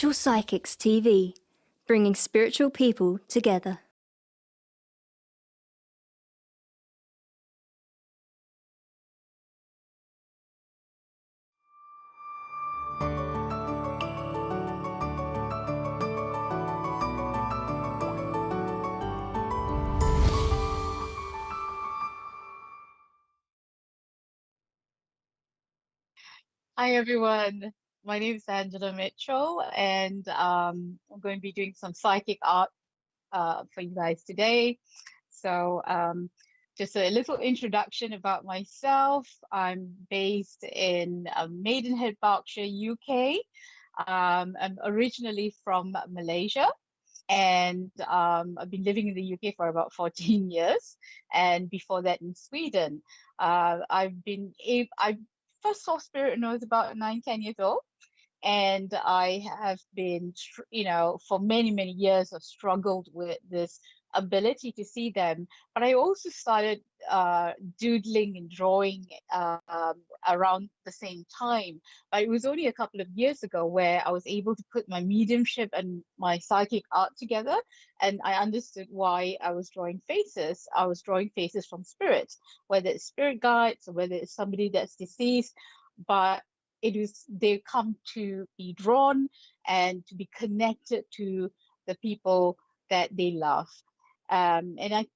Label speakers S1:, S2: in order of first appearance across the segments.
S1: Spiritual Psychics TV, bringing spiritual people together.
S2: Hi everyone, my name is Angela Mitchell, and I'm going to be doing some psychic art for you guys today. So, just a little introduction about myself. I'm based in Maidenhead, Berkshire, UK. I'm originally from Malaysia, and I've been living in the UK for about 14 years, and before that in Sweden. I first saw spirit when I was about 9, 10 years old, and I have been, for many, many years, I've struggled with this ability to see them. But I also started doodling and drawing around the same time. But it was only a couple of years ago where I was able to put my mediumship and my psychic art together, and I understood why I was drawing faces. I was drawing faces from spirits, whether it's spirit guides or whether it's somebody that's deceased. But they come to be drawn and to be connected to the people that they love. And I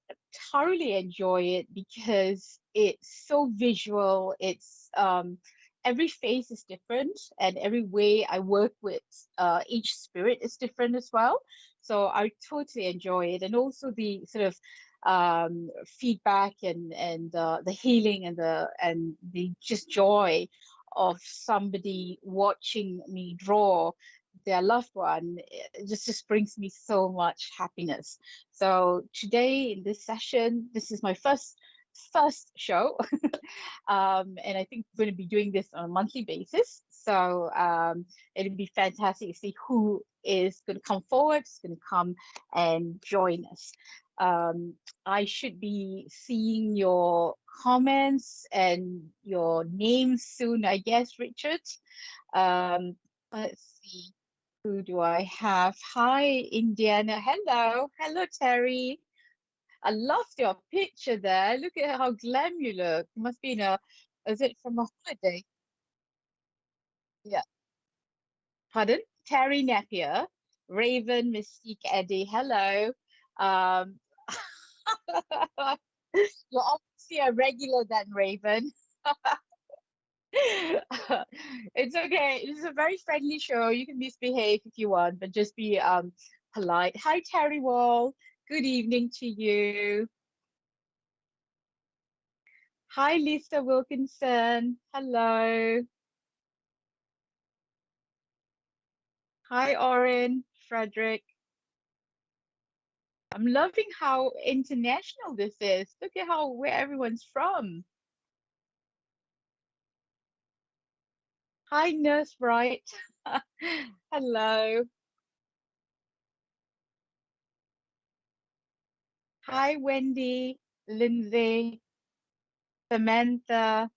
S2: thoroughly enjoy it because it's so visual. It's every face is different, and every way I work with each spirit is different as well. So I totally enjoy it, and also the sort of feedback and the healing and the just joy of somebody watching me draw their loved one. It just brings me so much happiness. So today in this session, this is my first show, and I think we're going to be doing this on a monthly basis. So it'll be fantastic to see who is going to come forward, is going to come and join us. I should be seeing your comments and your names soon, I guess, Richard. Let's see, who do I have? Hi, Indiana. Hello, Terry. I loved your picture there. Look at how glam you look. You must be is it from a holiday? Yeah. Pardon? Terry Napier, Raven, Mystique Eddie. Hello. Um, you're obviously a regular then, Raven. It's okay. It's a very friendly show. You can misbehave if you want, but just be polite. Hi, Terry Wall. Good evening to you. Hi, Lisa Wilkinson. Hello. Hi, Oren, Frederick. I'm loving how international this is. Look at how where everyone's from. Hi, Nurse Bright. Hello. Hi, Wendy, Lindsay, Samantha.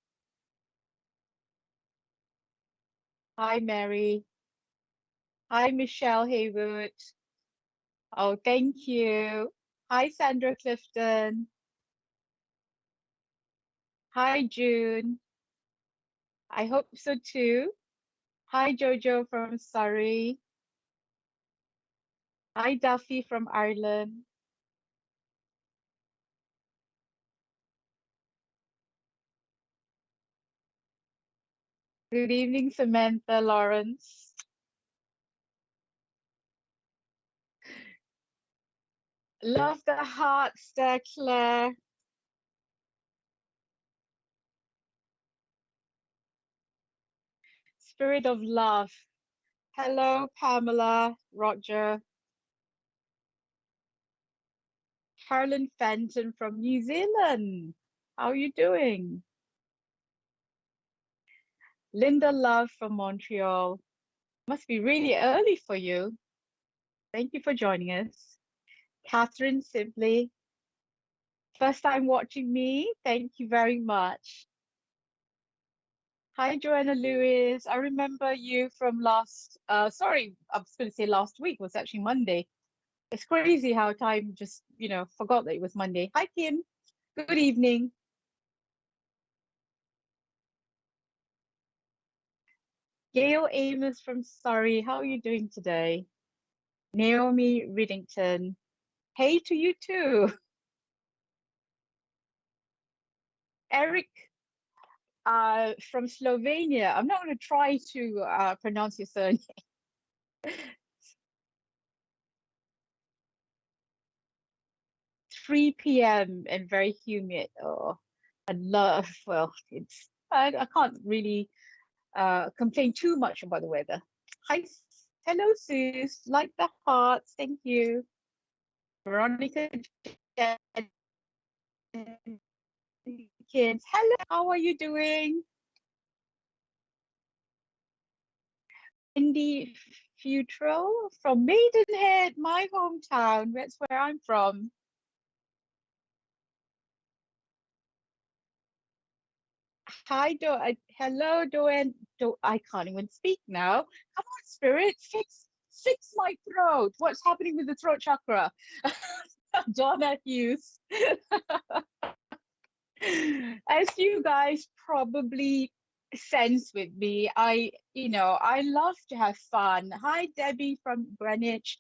S2: Hi, Mary. Hi, Michelle Haywood. Oh, thank you. Hi, Sandra Clifton. Hi, June. I hope so too. Hi, Jojo from Surrey. Hi, Duffy from Ireland. Good evening, Samantha Lawrence. Love the hearts there, Claire. Spirit of love. Hello, Pamela, Roger. Carolyn Fenton from New Zealand. How are you doing? Linda Love from Montreal. Must be really early for you. Thank you for joining us. Catherine Sibley. First time watching me. Thank you very much. Hi, Joanna Lewis. I remember you from sorry, I was going to say last week, was actually Monday. It's crazy how time just, forgot that it was Monday. Hi, Kim. Good evening. Gail Amos from Surrey. How are you doing today? Naomi Riddington. Hey to you too. Eric from Slovenia. I'm not going to try to pronounce your surname. 3 p.m. and very humid. Oh, I love, well, I can't really complain too much about the weather. Hi, hello, Sus. Like the hearts. Thank you. Veronica Jenkins. Hello, how are you doing? Indy Futro from Maidenhead, my hometown. That's where I'm from. Hi, hello, Doan. I can't even speak now. Come on, spirit, fix my throat. What's happening with the throat chakra? Donna Hughes. As you guys probably sense with me, I love to have fun. Hi, Debbie from Greenwich.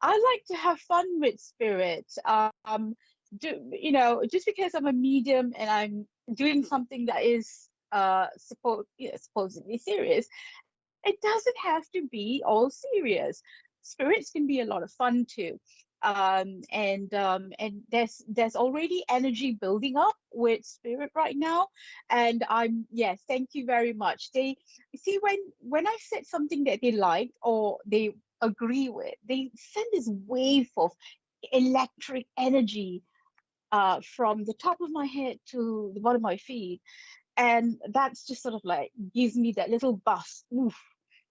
S2: I like to have fun with spirit. Just because I'm a medium and I'm doing something that is supposedly serious, it doesn't have to be all serious. Spirits can be a lot of fun too. And there's already energy building up with spirit right now. And yes, thank you very much. They see when I said something that they like or they agree with, they send this wave of electric energy from the top of my head to the bottom of my feet. And that's just sort of like gives me that little bust, oof,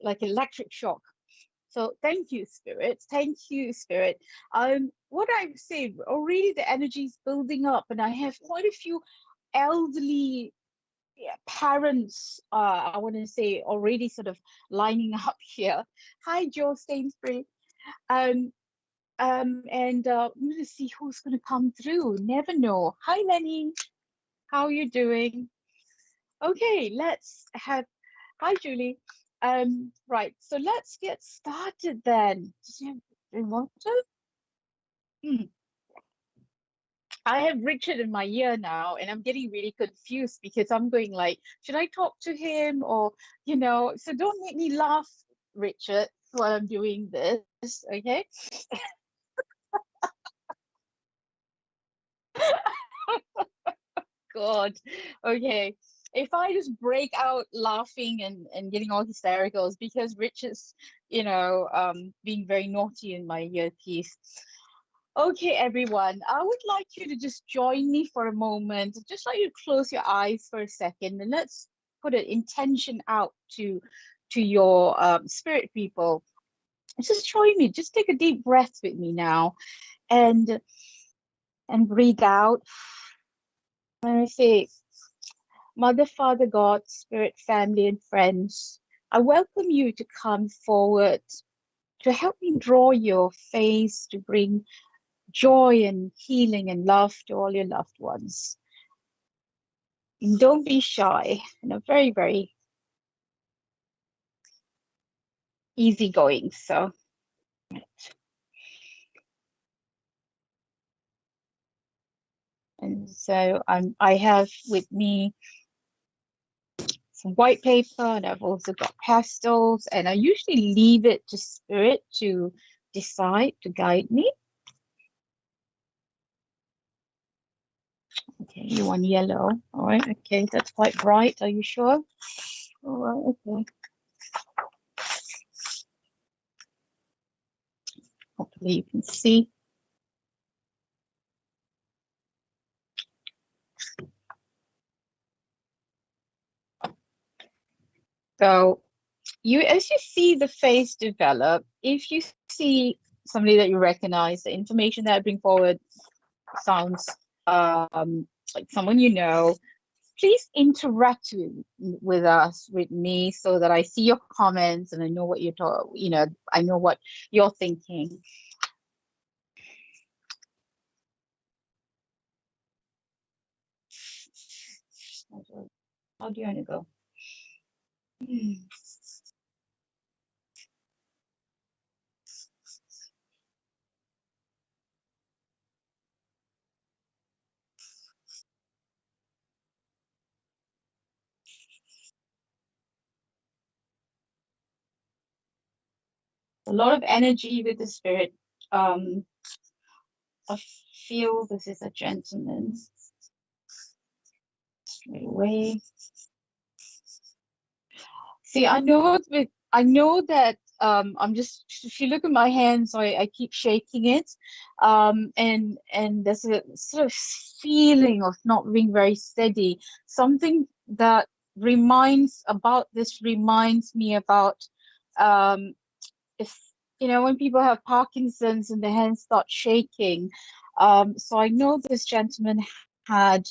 S2: like electric shock. So thank you, Spirit. Thank you, Spirit. What I say, already the energy is building up, and I have quite a few elderly, yeah, parents. I want to say already sort of lining up here. Hi, Joe Stainsbury. Um, and I'm gonna see who's gonna come through. Never know. Hi, Lenny. How are you doing? Okay, let's have. Hi, Julie. Right, so let's get started then. Does you have water? Hmm. I have Richard in my ear now, and I'm getting really confused because I'm going like, should I talk to him or, so don't make me laugh, Richard, while I'm doing this, okay? God. Okay. If I just break out laughing and getting all hysterical, it's because Richard's, being very naughty in my earpiece. Okay, everyone, I would like you to just join me for a moment. Just like you close your eyes for a second and let's put an intention out to your spirit people. Just join me. Just take a deep breath with me now and breathe out. When I say, Mother, Father, God, Spirit, family, and friends, I welcome you to come forward to help me draw your face to bring joy and healing and love to all your loved ones. And don't be shy. Very, very easygoing. I have with me some white paper and I've also got pastels, and I usually leave it to spirit to decide, to guide me. Okay, you want yellow. All right, okay, that's quite bright. Are you sure? All right, okay. Hopefully you can see. So as you see the face develop, if you see somebody that you recognize, the information that I bring forward sounds like someone you know, please interact with us, with me, so that I see your comments and I know what I know what you're thinking. How do you want to go? A lot of energy with the spirit. I feel this is a gentleman straight away. See, I know that I'm just, if you look at my hands, I keep shaking it. And there's a sort of feeling of not being very steady. Something that reminds me about if when people have Parkinson's and their hands start shaking. So I know this gentleman had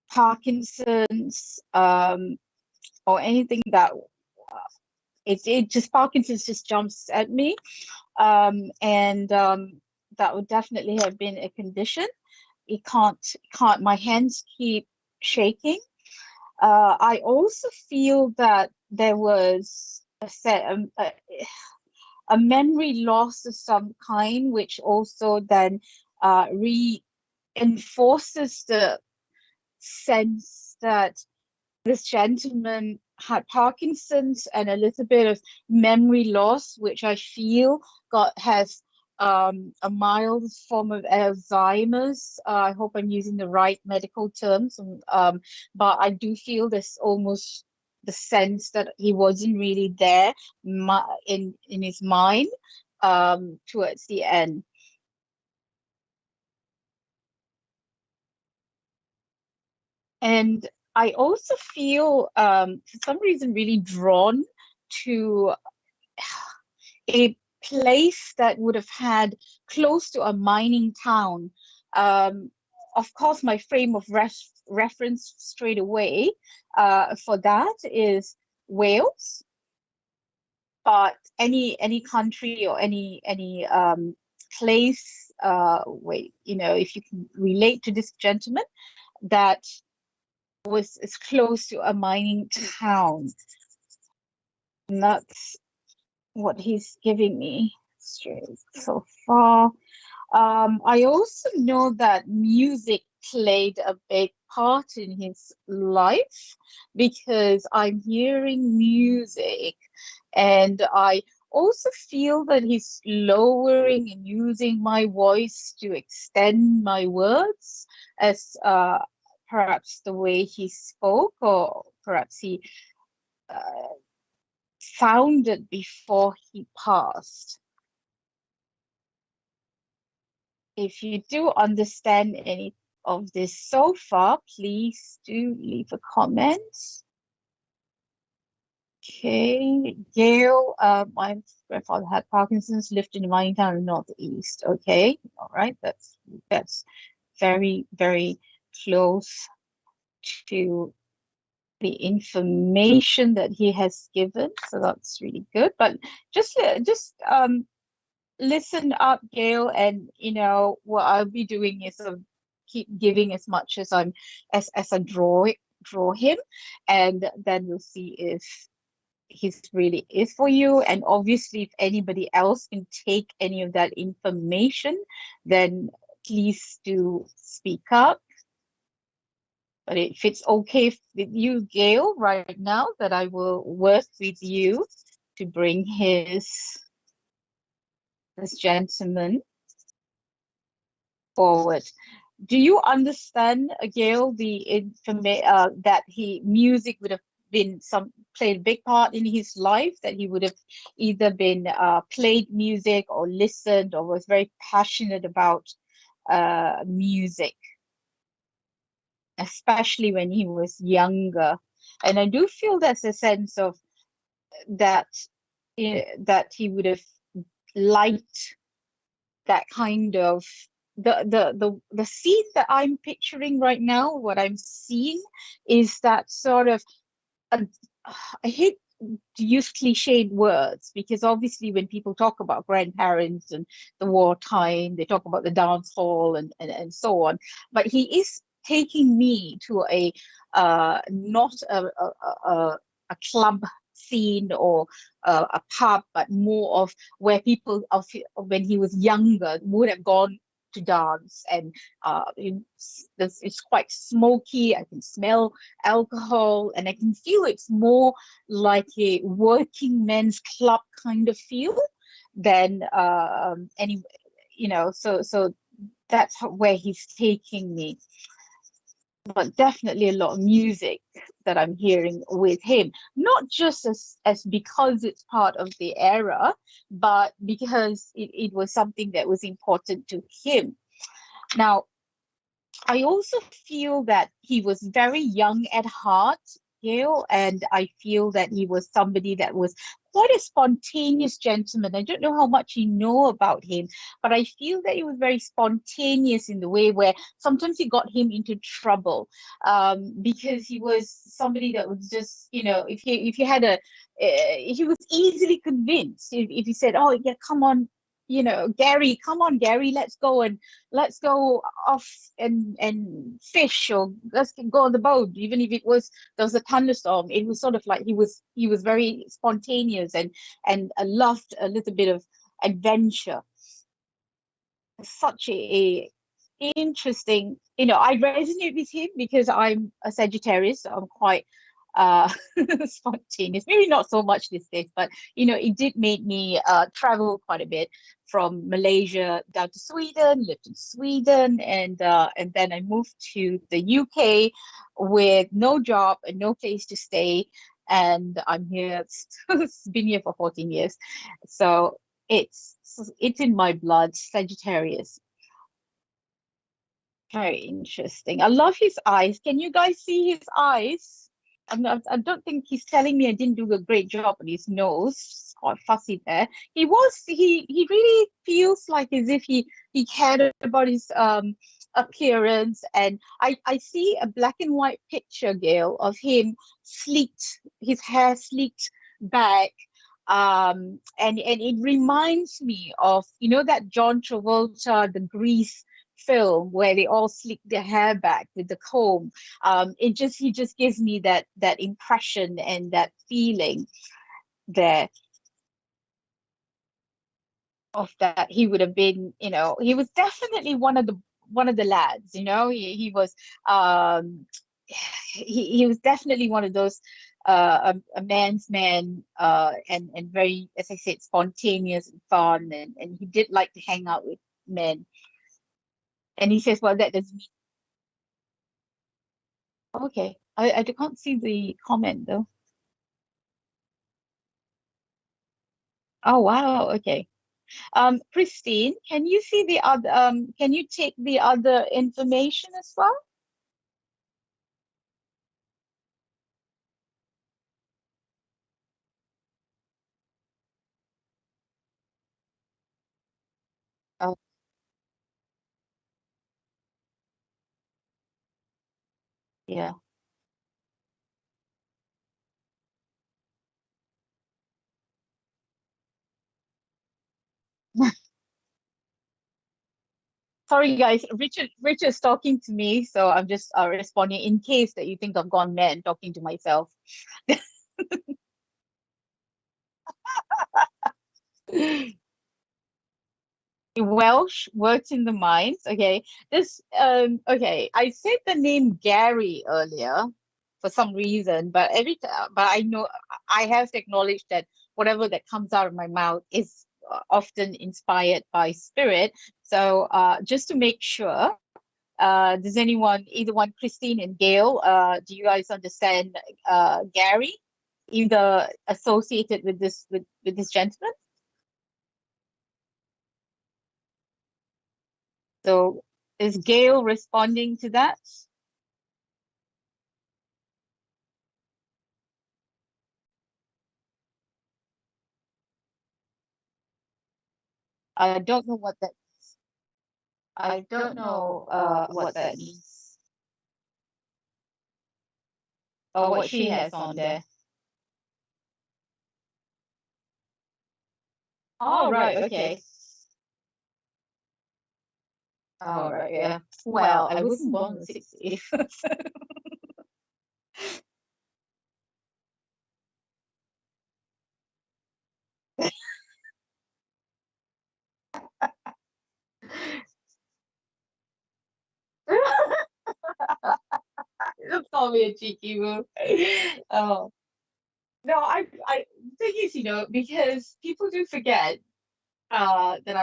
S2: Parkinson's, or anything that it just Parkinson's just jumps at me, and that would definitely have been a condition. It can't my hands keep shaking. I also feel that there was a memory loss of some kind, which also then reinforces the sense that this gentleman had Parkinson's and a little bit of memory loss, which I feel has a mild form of Alzheimer's. I hope I'm using the right medical terms, but I do feel this almost the sense that he wasn't really there in his mind towards the end. And I also feel, for some reason, really drawn to a place that would have had close to a mining town. Of course, my frame of reference straight away for that is Wales, but any country or any place where if you can relate to this gentleman that was as close to a mining town. And that's what he's giving me straight so far. I also know that music played a big part in his life, because I'm hearing music, and I also feel that he's lowering and using my voice to extend my words, as perhaps the way he spoke, or perhaps he founded before he passed. If you do understand any of this so far, please do leave a comment. Okay, Gail, my grandfather had Parkinson's, lived in a mining town in the northeast. Okay, all right, that's very, very close to the information that he has given, so that's really good. But just listen up, Gail, and what I'll be doing is keep giving as much as I draw him, and then we'll see if he's really is for you. And obviously, if anybody else can take any of that information, then please do speak up. But if it's okay with you, Gail, right now, that I will work with you to bring this gentleman forward. Do you understand, Gail, the that music would have been played a big part in his life, that he would have either been played music or listened or was very passionate about music, especially when he was younger? And I do feel there's a sense of that that he would have liked that kind of the scene that I'm picturing right now, what I'm seeing is that sort of a, I hate to use cliched words because obviously when people talk about grandparents and the wartime, they talk about the dance hall and so on. But he is taking me to a not a club scene or a pub, but more of where people of when he was younger would have gone to dance, and it's quite smoky. I can smell alcohol, and I can feel it's more like a working men's club kind of feel than any, so that's where he's taking me. But definitely a lot of music that I'm hearing with him, not just as because it's part of the era, but because it was something that was important to him. Now, I also feel that he was very young at heart, Gail, and I feel that he was somebody that was quite a spontaneous gentleman. I don't know how much you know about him, but I feel that he was very spontaneous in the way where sometimes it got him into trouble, because he was somebody that was just, if you had he was easily convinced. If he said, "Oh yeah, come on, Gary, come on, Gary, let's go off and fish, or let's go on the boat," even if there was a thunderstorm. It was sort of like he was very spontaneous and loved a little bit of adventure. Such a interesting, I resonate with him because I'm a Sagittarius, so I'm quite uh spontaneous. Maybe not so much these days, but it did make me travel quite a bit from Malaysia down to Sweden, lived in Sweden, and then I moved to the UK with no job and no place to stay. And I'm here, it's been here for 14 years. So it's it's in my blood, Sagittarius. Very interesting. I love his eyes. Can you guys see his eyes? I don't think he's telling me I didn't do a great job on his nose. It's quite fussy there. He really feels like as if he cared about his appearance. And I see a black and white picture, Gail, of him sleeked, his hair sleeked back. And it reminds me of, that John Travolta, the Grease film where they all slick their hair back with the comb. He just gives me that impression and that feeling there of that he would have been, he was definitely one of the lads. He was he was definitely one of those a man's man, and very, as I said, spontaneous and fun, and he did like to hang out with men. And he says, well, that doesn't mean. Okay, I can't see the comment though. Oh wow, okay. Christine, can you see the other, can you take the other information as well? Oh, yeah. Sorry guys, Richard's talking to me, so I'm just responding in case that you think I've gone mad talking to myself. Welsh words in the mind. Okay. Okay, I said the name Gary earlier for some reason, but but I know I have to acknowledge that whatever that comes out of my mouth is often inspired by spirit. So just to make sure, does anyone, either one, Christine and Gail, do you guys understand Gary, either associated with this gentleman? So is Gail responding to that? I don't know what that is. I don't know what that means or what she has on there. Oh, right, okay. All right, yeah. Well, I wasn't born in the 60s. Don't call me a cheeky move. Oh. No, I thing is, because people do forget that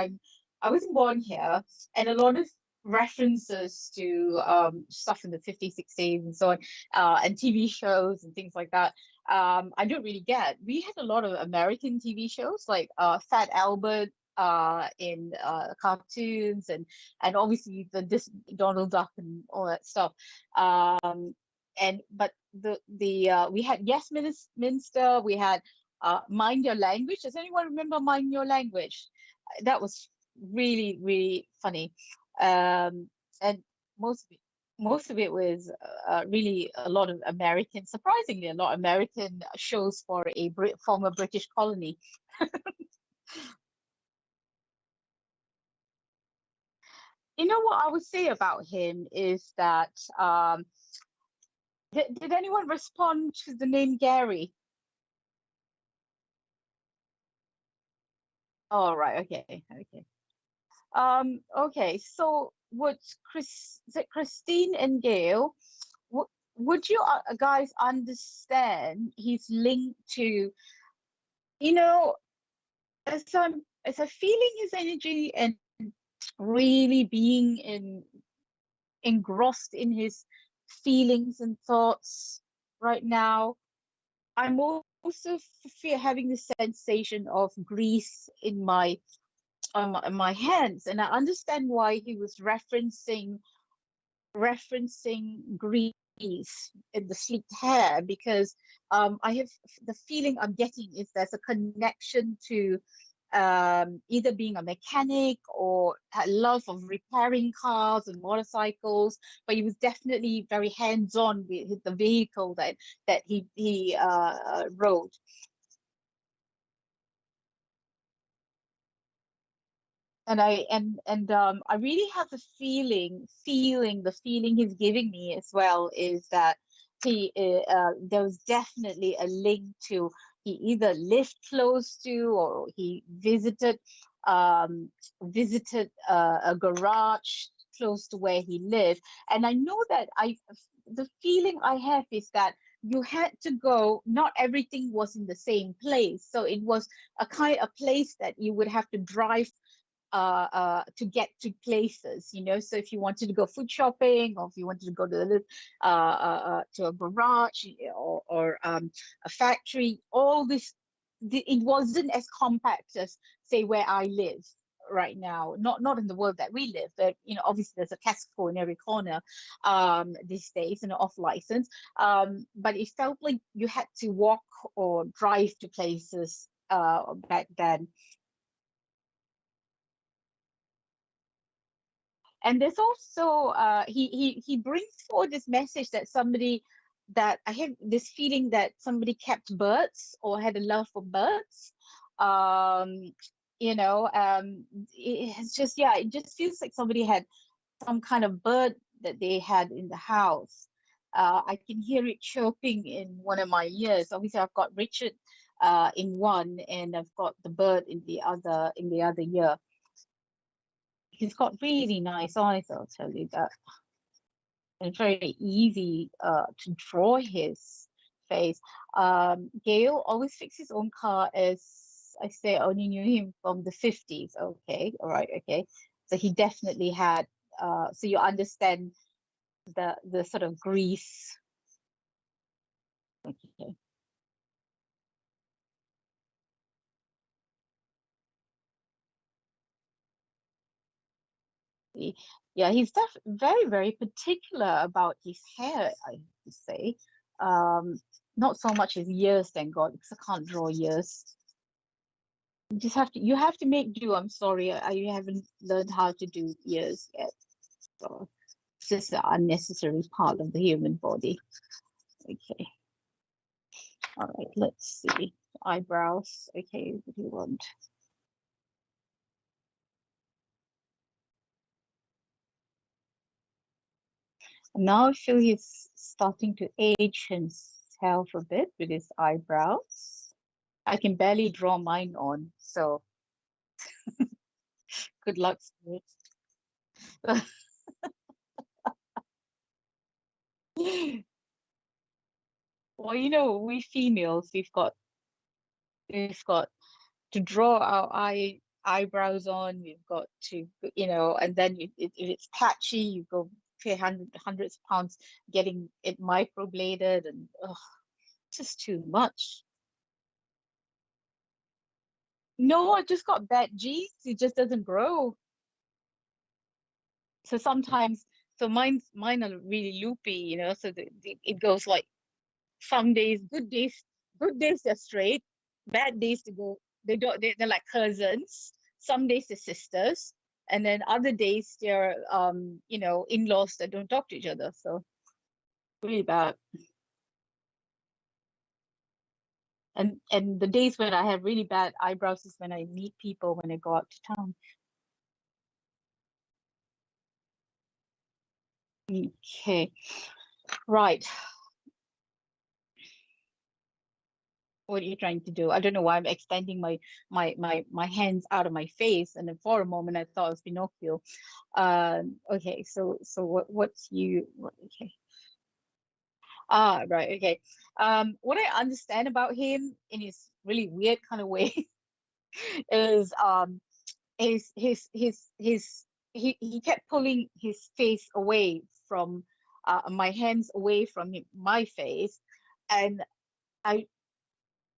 S2: I wasn't born here, and a lot of references to stuff in the 50s, 60s, and so on, and TV shows and things like that. I don't really get. We had a lot of American TV shows like Fat Albert in cartoons, and obviously this Donald Duck and all that stuff. And but the we had Yes Minster, we had Mind Your Language. Does anyone remember Mind Your Language? That was really really funny, and most of it most of it was really a lot of American, surprisingly a lot of American shows for a former British colony. You know what I would say about him is that did anyone respond to the name Gary? Oh, right, okay, okay. Okay, so would is it Christine and Gail, would would you guys understand his link to, you know, as I'm feeling his energy and really being engrossed in his feelings and thoughts right now, I'm also feel having the sensation of grease in my hands, and I understand why he was referencing Greece in the sleeked hair, because I have the feeling I'm getting is there's a connection to either being a mechanic or a love of repairing cars and motorcycles, but he was definitely very hands-on with the vehicle that he rode. And I really have the feeling he's giving me as well is that there was definitely a link to, he either lived close to or he visited a garage close to where he lived. And I know that the feeling I have is that you had to go, not everything was in the same place, so it was a place that you would have to drive to get to places. So if you wanted to go food shopping, or if you wanted to go to a garage, or a factory, all this, it wasn't as compact as, say, where I live right now. Not in the world that we live, but obviously there's a Tesco in every corner these days, off license. But it felt like you had to walk or drive to places back then. And there's also he brings forward this message that I have this feeling that somebody kept birds or had a love for birds. um it's just, yeah, it just feels like somebody had some kind of bird that they had in the house. I can hear it chirping in one of my ears. Obviously I've got Richard in one, and I've got the bird in the other ear. He's got really nice eyes, I'll tell you that. And it's very easy to draw his face. Gail always fixes his own car, as I say, I only knew him from the 50s. Okay, all right, okay. So he definitely had, so you understand the sort of grease. Okay. Yeah, he's very, very particular about his hair, I have to say. Um, Not so much his ears, thank God, because I can't draw ears. you have to make do. I'm sorry, I haven't learned how to do ears yet. So it's just an unnecessary part of the human body. Okay. All right, let's see. Eyebrows. Okay, what do you want? Now I feel he's starting to age himself a bit with his eyebrows. I can barely draw mine on, so good luck, Spirit. Well, we females, we've got to draw our eyebrows on. We've got to, and then if it's patchy, you go pay hundreds of pounds getting it microbladed, and it's just too much. No, I just got bad genes. It just doesn't grow. So sometimes, so mine are really loopy, so it goes like some days, good days they're straight, bad days to go. They're like cousins. Some days they're sisters, and then other days they're in-laws that don't talk to each other. So really bad. And the days when I have really bad eyebrows is when I meet people when I go out to town. Okay, right. What are you trying to do? I don't know why I'm extending my hands out of my face, and then for a moment I thought it was Pinocchio. Okay, so what's you? Okay. Ah, right. Okay. What I understand about him in his really weird kind of way is his he kept pulling his face away from my hands away from my face, and I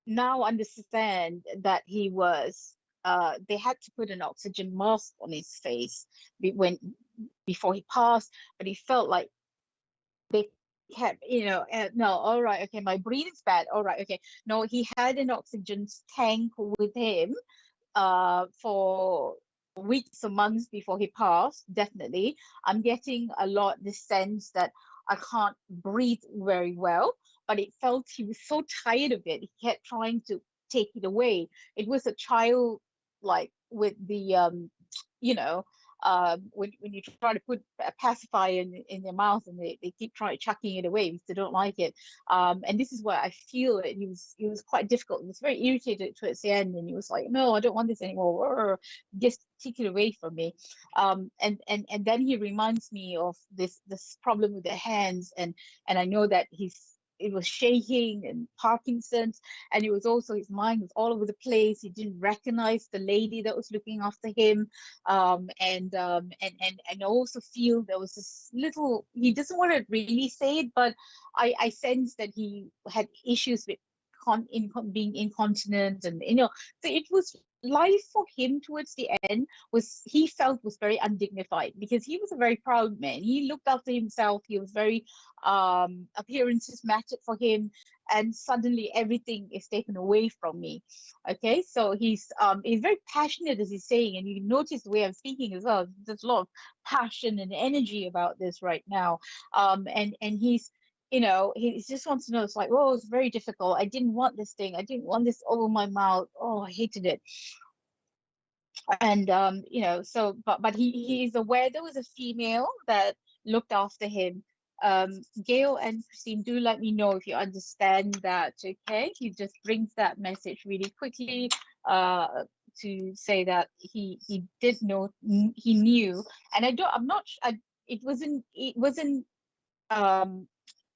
S2: now understand that they had to put an oxygen mask on his face before he passed, but he felt like they kept, no, all right, okay, my breathing's bad, all right, okay. No, he had an oxygen tank with him for weeks or months before he passed. Definitely, I'm getting a lot the sense that I can't breathe very well, but it felt he was so tired of it, he kept trying to take it away. It was a child, like with the you know when you try to put a pacifier in their mouth, and they keep trying chucking it away because they don't like it. And this is where I feel it. He was quite difficult. He was very irritated towards the end, and he was like, "No, I don't want this anymore. Just take it away from me." And then he reminds me of this problem with the hands, and I know that it was shaking and Parkinson's, and it was also his mind was all over the place. He didn't recognize the lady that was looking after him, and I also feel there was this little. He doesn't want to really say it, but I sense that he had issues with being incontinent, and so it was life for him towards the end he felt was very undignified, because he was a very proud man. He looked after himself. He was very appearances mattered for him, and suddenly everything is taken away from me. Okay, so he's very passionate, as he's saying, and you notice the way I'm speaking as well. There's a lot of passion and energy about this right now. And he just wants to know. It's like, oh, it's very difficult. I didn't want this thing. I didn't want this over my mouth. Oh, I hated it. And so but he's aware there was a female that looked after him. Gail and Christine, do let me know if you understand that. Okay, he just brings that message really quickly to say that he did know, he knew. And I'm not it wasn't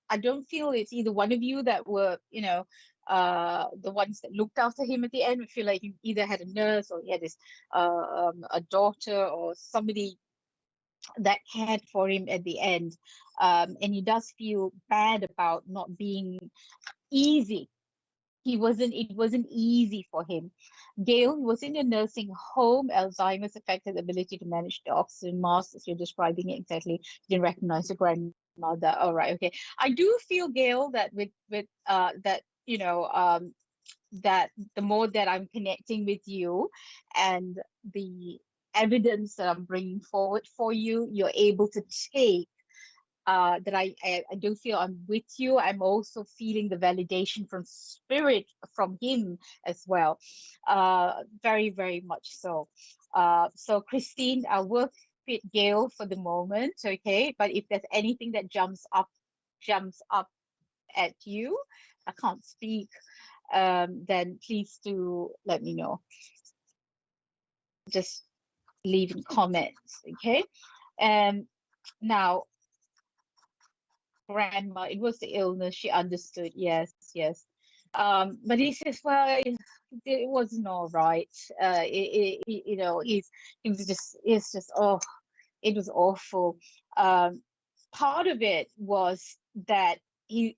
S2: I don't feel it's either one of you that were, the ones that looked after him at the end. I feel like he either had a nurse, or he had a daughter, or somebody that cared for him at the end. And he does feel bad about not being easy. It wasn't easy for him. Gail was in a nursing home. Alzheimer's affected the ability to manage the oxygen mask, as you're describing it exactly. Didn't recognize the grandmother. All right, okay. I do feel, Gail, that with that that the more that I'm connecting with you and the evidence that I'm bringing forward for you, you're able to take that I do feel I'm with you. I'm also feeling the validation from spirit from him as well. Very, very much so. So Christine, I'll work with Gail for the moment, okay? But if there's anything that jumps up at you, I can't speak, then please do let me know. Just leave in comments, okay? And now grandma, it was the illness, she understood, yes, yes. But he says, well, it wasn't all right. You know, it's just, oh, it was awful. Part of it was that he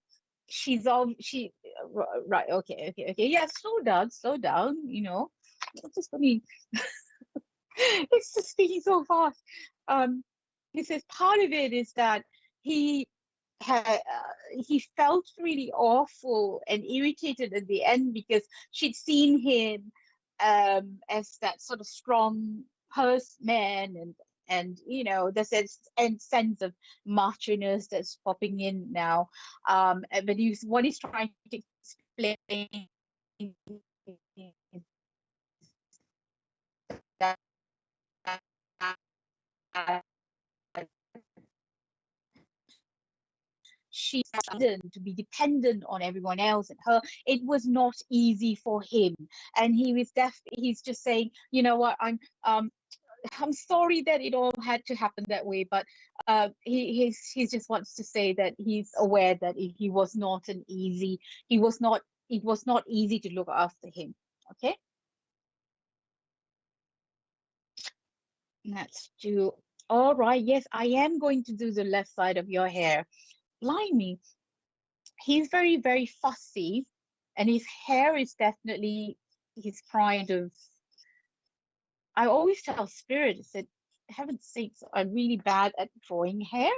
S2: she's all she right, okay, yeah, slow down, you know. It's just, I mean, it's just speaking so fast. He says part of it is that he he felt really awful and irritated at the end because she'd seen him as that sort of strong man, and you know there's this and sense of macho-ness that's popping in now, but what he's trying to explain is that she's to be dependent on everyone else and her. It was not easy for him, and he's just saying, you know what, I'm sorry that it all had to happen that way, but he just wants to say that he's aware that he was not an easy, he was not, it was not easy to look after him. Okay, let's do. All right, yes, I am going to do the left side of your hair. Blimey, he's very, very fussy, and his hair is definitely his kind of. I always tell Spirit, I said, heaven's sakes, I'm really bad at drawing hair,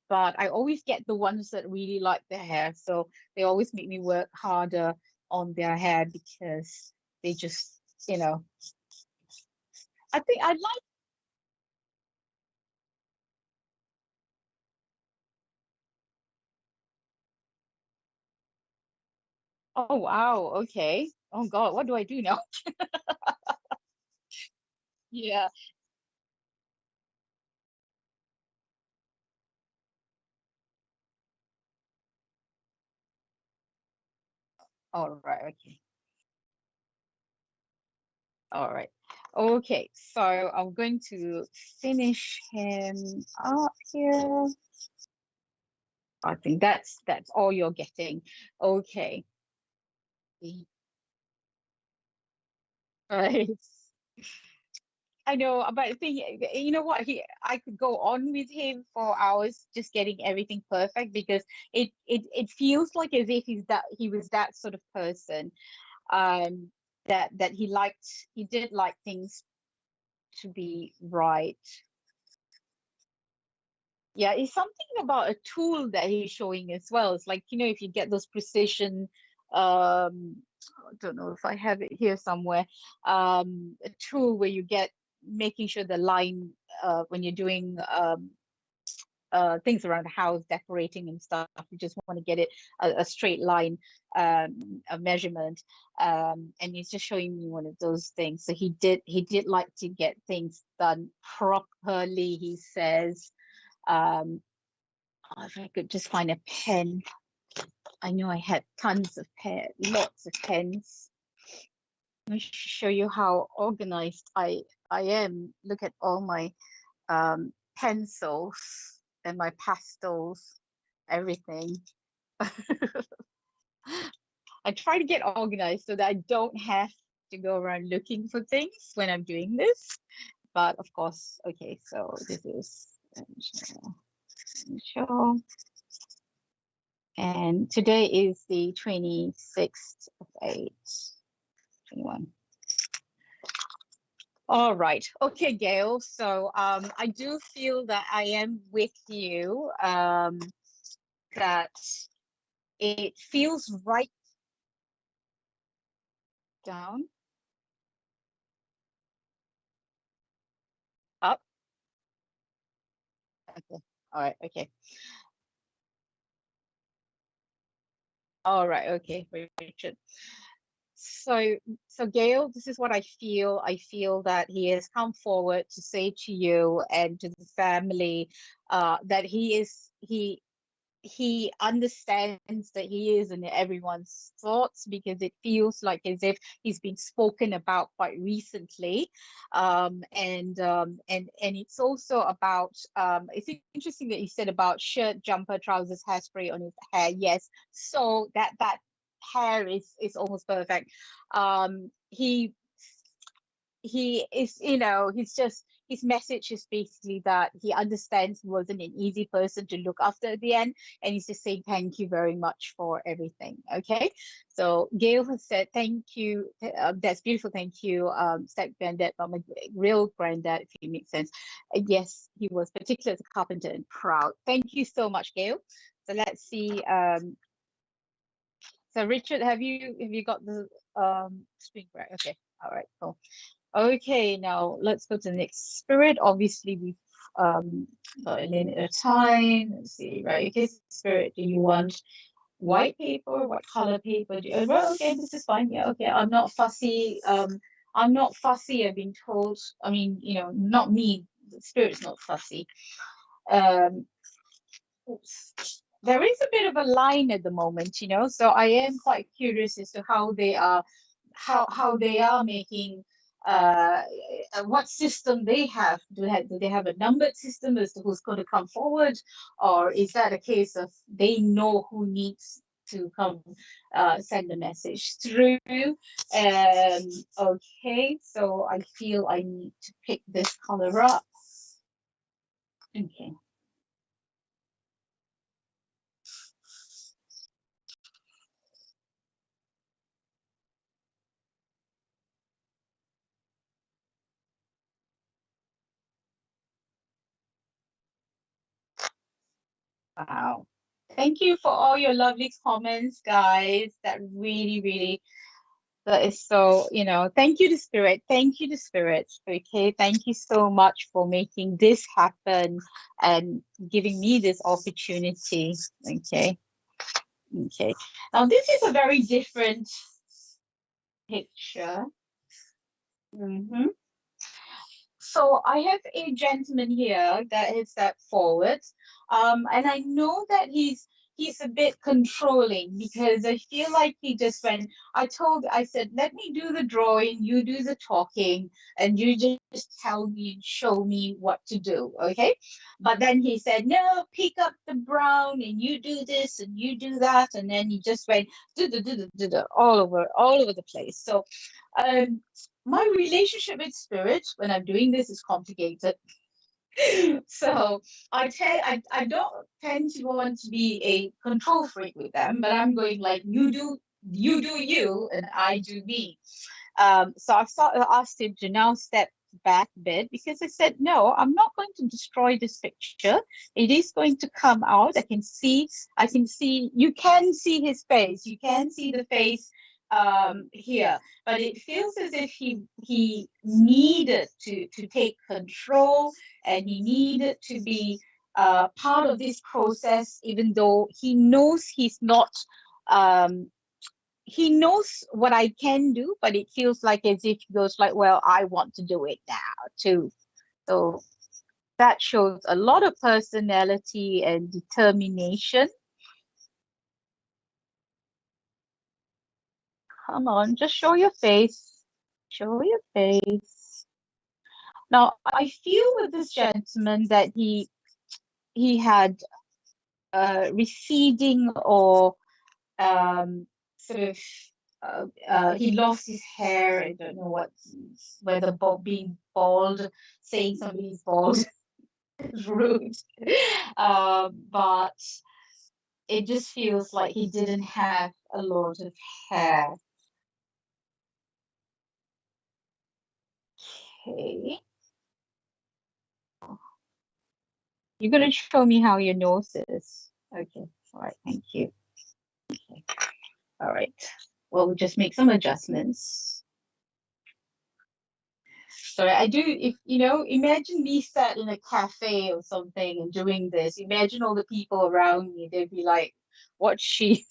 S2: but I always get the ones that really like their hair. So they always make me work harder on their hair because they just, you know, I think I like. Oh, wow. Okay. Oh, God, what do I do now? Yeah. All right. Okay. All right. Okay. So I'm going to finish him up here. I think that's all you're getting. Okay. Right. I know, but I think you know what, I could go on with him for hours just getting everything perfect because it feels like as if he was that sort of person, um that he did like things to be right. Yeah, it's something about a tool that he's showing as well. It's like, you know, if you get those precision, I don't know if I have it here somewhere, a tool where you get making sure the line, when you're doing things around the house, decorating and stuff, you just want to get it a straight line, a measurement, and he's just showing me one of those things. So he did like to get things done properly, he says. Oh, if I could just find a pen. I know I had tons of lots of pens. Let me show you how organized I am. Look at all my pencils and my pastels, everything. I try to get organized so that I don't have to go around looking for things when I'm doing this. But of course, okay, so this is show. And today is the 26th of 8, 21. All right. Okay, Gail. So I do feel that I am with you, that it feels right. Down. Up. Okay. All right. Okay. All right. Okay, Richard. So, so Gail, this is what I feel. I feel that he has come forward to say to you and to the family, that he understands that he is in everyone's thoughts, because it feels like as if he's been spoken about quite recently. And it's also about, it's interesting that you said about shirt, jumper, trousers, hairspray on his hair. Yes, so that hair is almost perfect. He is, he's just, his message is basically that he understands he wasn't an easy person to look after at the end, and he's just saying thank you very much for everything. Okay, so Gail has said thank you. That's beautiful. Thank you, step granddad, but my real granddad, if it makes sense. Yes, he was particular as a carpenter and proud. Thank you so much, Gail. So let's see. So Richard, have you got the screen right? Okay, all right, cool. Okay, now let's go to the next spirit. Obviously, we've got a minute at a time. Let's see, right? Okay, spirit, do you want white paper? What color paper? Well, okay, this is fine. Yeah, okay. I'm not fussy. I'm not fussy. I've been told. I mean, not me. The spirit's not fussy. Um, oops. There is a bit of a line at the moment, so I am quite curious as to how they are, how they are making, uh what system they have. Do they have a numbered system as to who's going to come forward, or is that a case of they know who needs to come, send the message through? Okay, so I feel I need to pick this color up. Okay. Wow. Thank you for all your lovely comments, guys. That really, really, that is so, thank you to Spirit. Thank you to Spirit. Okay. Thank you so much for making this happen and giving me this opportunity. Okay. Okay. Now, this is a very different picture. Mhm. So I have a gentleman here that has stepped forward, and I know that he's a bit controlling, because I feel like he just went. I said, let me do the drawing, you do the talking, and you just tell me and show me what to do, okay? But then he said, no, pick up the brown, and you do this and you do that, and then he just went all over the place. So, um, my relationship with spirit when I'm doing this is complicated. So I don't tend to want to be a control freak with them, but I'm going like, you do you and I do me. So asked him to now step back a bit, because I said, no, I'm not going to destroy this picture. It is going to come out. I can see, you can see his face. You can see the face here, but it feels as if he needed to take control, and he needed to be part of this process, even though he knows he's not, um, he knows what I can do, but it feels like as if he goes like, well, I want to do it now too. So that shows a lot of personality and determination. Come on, just show your face. Show your face. Now, I feel with this gentleman that he had receding, or sort of, he lost his hair. I don't know whether being bald, saying somebody's bald is rude. But it just feels like he didn't have a lot of hair. Okay. You're going to show me how your nose is. Okay. All right. Thank you. Okay. All right. Well, we'll just make some adjustments. Sorry, I do. If imagine me sat in a cafe or something and doing this. Imagine all the people around me. They'd be like, "What's she?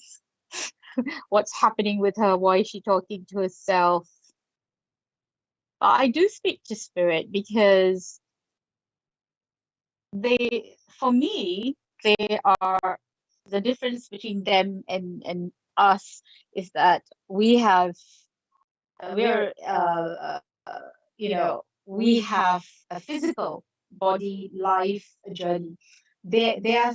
S2: What's happening with her? Why is she talking to herself?" But I do speak to spirit because for me, they are the difference between them and us is that we're we have a physical body life journey. Their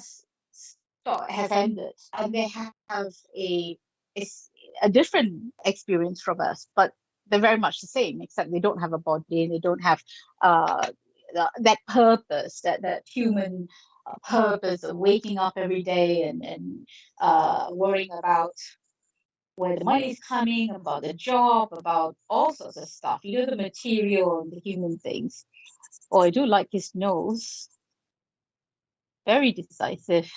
S2: start has ended, and they have a is a different experience from us, but they're very much the same, except they don't have a body and they don't have uh, that purpose, that human purpose of waking up every day and worrying about where the money is coming, about the job, about all sorts of stuff. The material and the human things. Oh, I do like his nose. Very decisive.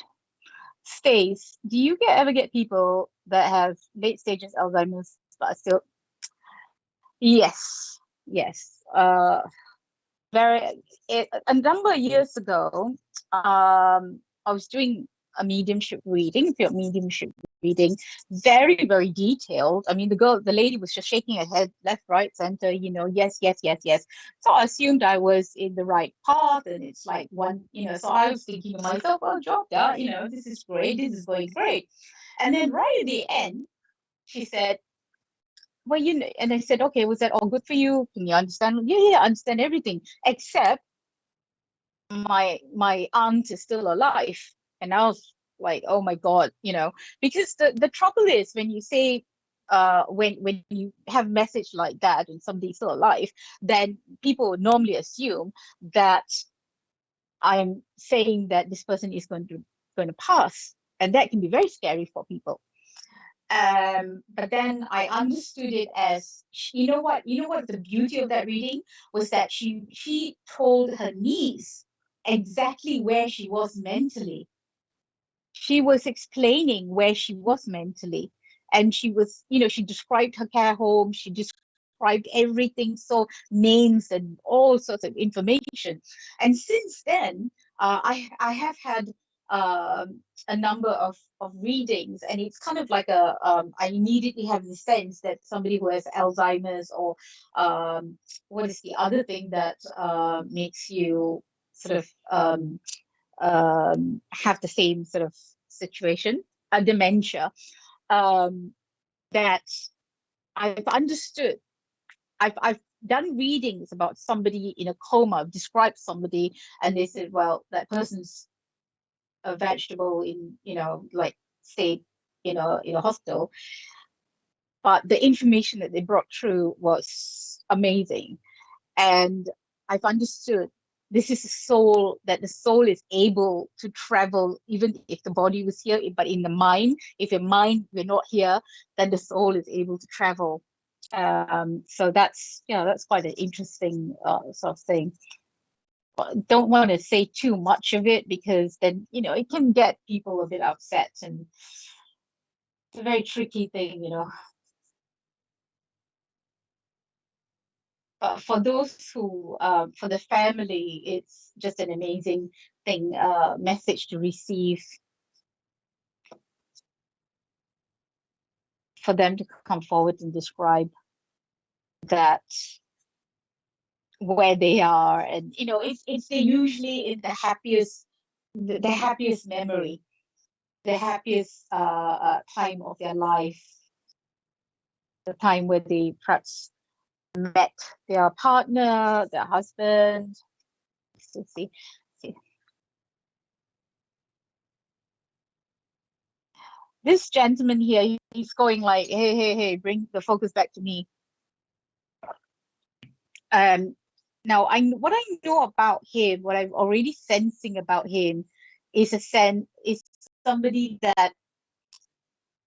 S2: Stace, do you ever get people that have late stages Alzheimer's but are still? Yes, yes. A number of years ago, I was doing a mediumship reading, pure mediumship reading, very, very detailed. I mean, the lady was just shaking her head left, right, center, yes, yes, yes, yes. So I assumed I was in the right path, and it's like so I was thinking to myself, well, job done, this is great, this is going great. And then right at the end, she said, well, and I said, okay, was that all good for you? Can you understand? Yeah, yeah, I understand everything, except my aunt is still alive. And I was like, oh my God, because the trouble is when you say when you have a message like that and somebody's still alive, then people normally assume that I'm saying that this person is going to pass, and that can be very scary for people. But then I understood it as, what the beauty of that reading was, that she told her niece exactly where she was mentally. She was explaining where she was mentally, and she described her care home, she described everything, so names and all sorts of information. And since then, I have had a number of readings, and it's kind of like I immediately have the sense that somebody who has Alzheimer's, or what is the other thing that makes you sort of have the same sort of situation, a dementia, um, that I've understood. I've done readings about somebody in a coma. I've described somebody, and they said, well, that person's a vegetable in, like, say, in a hospital. But the information that they brought through was amazing. And I've understood this is a soul, that the soul is able to travel even if the body was here, but in the mind, if your mind we're not here, then the soul is able to travel. So that's quite an interesting sort of thing. But don't want to say too much of it, because then it can get people a bit upset, and it's a very tricky thing. But for those who, for the family, it's just an amazing thing, message to receive, for them to come forward and describe that, where they are. And it's they usually in the happiest memory, the happiest time of their life, the time where they perhaps met their partner, their husband. Let's see. This gentleman here, he's going like, hey, hey, hey, bring the focus back to me. Now what I know about him, what I'm already sensing about him, is somebody that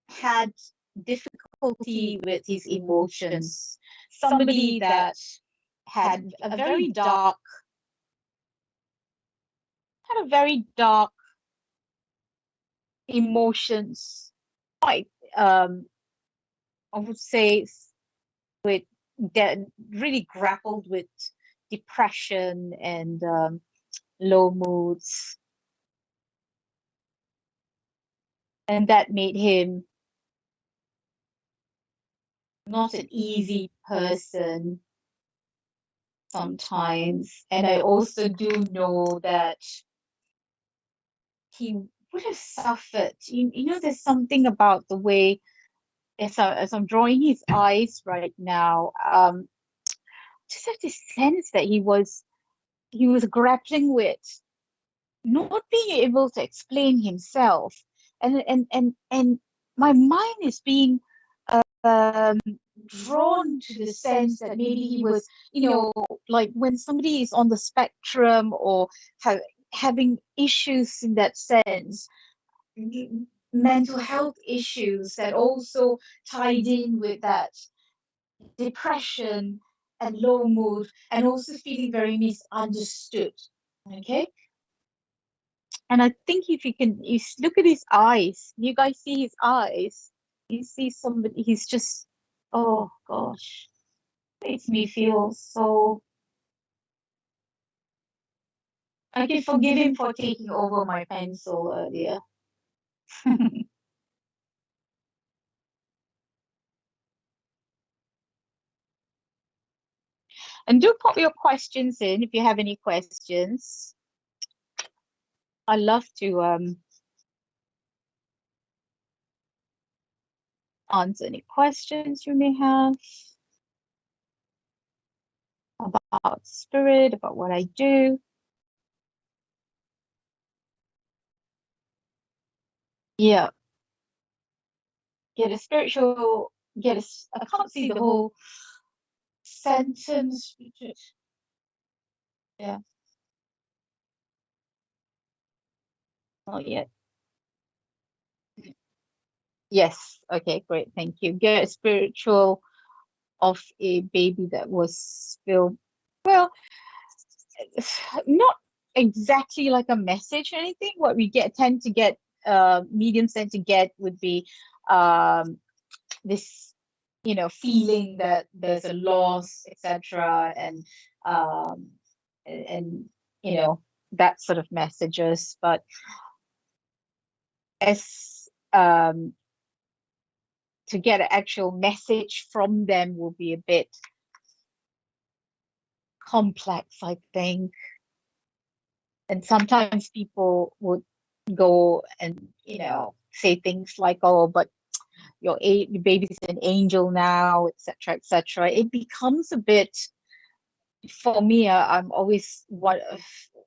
S2: had difficulty with his emotions, somebody that had a very dark, emotions, quite I would say, with that really grappled with depression and low moods, and that made him not an easy person sometimes. And I also do know that he would have suffered. You know, there's something about the way, as I'm drawing his eyes right now, just have this sense that he was grappling with not being able to explain himself, and my mind is being um, drawn to the sense that maybe he was, like when somebody is on the spectrum or having issues in that sense, mental health issues that also tied in with that depression and low mood, and also feeling very misunderstood. Okay. And I think if you look at his eyes, you guys see his eyes, you see somebody, he's just, oh gosh, makes me feel so. I can forgive him for taking over my pencil earlier. And do pop your questions in if you have any questions. I love to answer any questions you may have about spirit, about what I do. Yeah. Get a spiritual, I can't see the whole sentence. Yeah, not yet. Yes. Okay, great. Thank you. Get a spiritual of a baby that was spilled. Well, not exactly like a message or anything. What we tend to get, mediums tend to get would be this, feeling that there's a loss, etc., um, and that sort of messages. But as to get an actual message from them will be a bit complex, I think. And sometimes people would go and, say things like, "Oh, but your baby's an angel now," etc., etc. It becomes a bit, for me, I'm always, what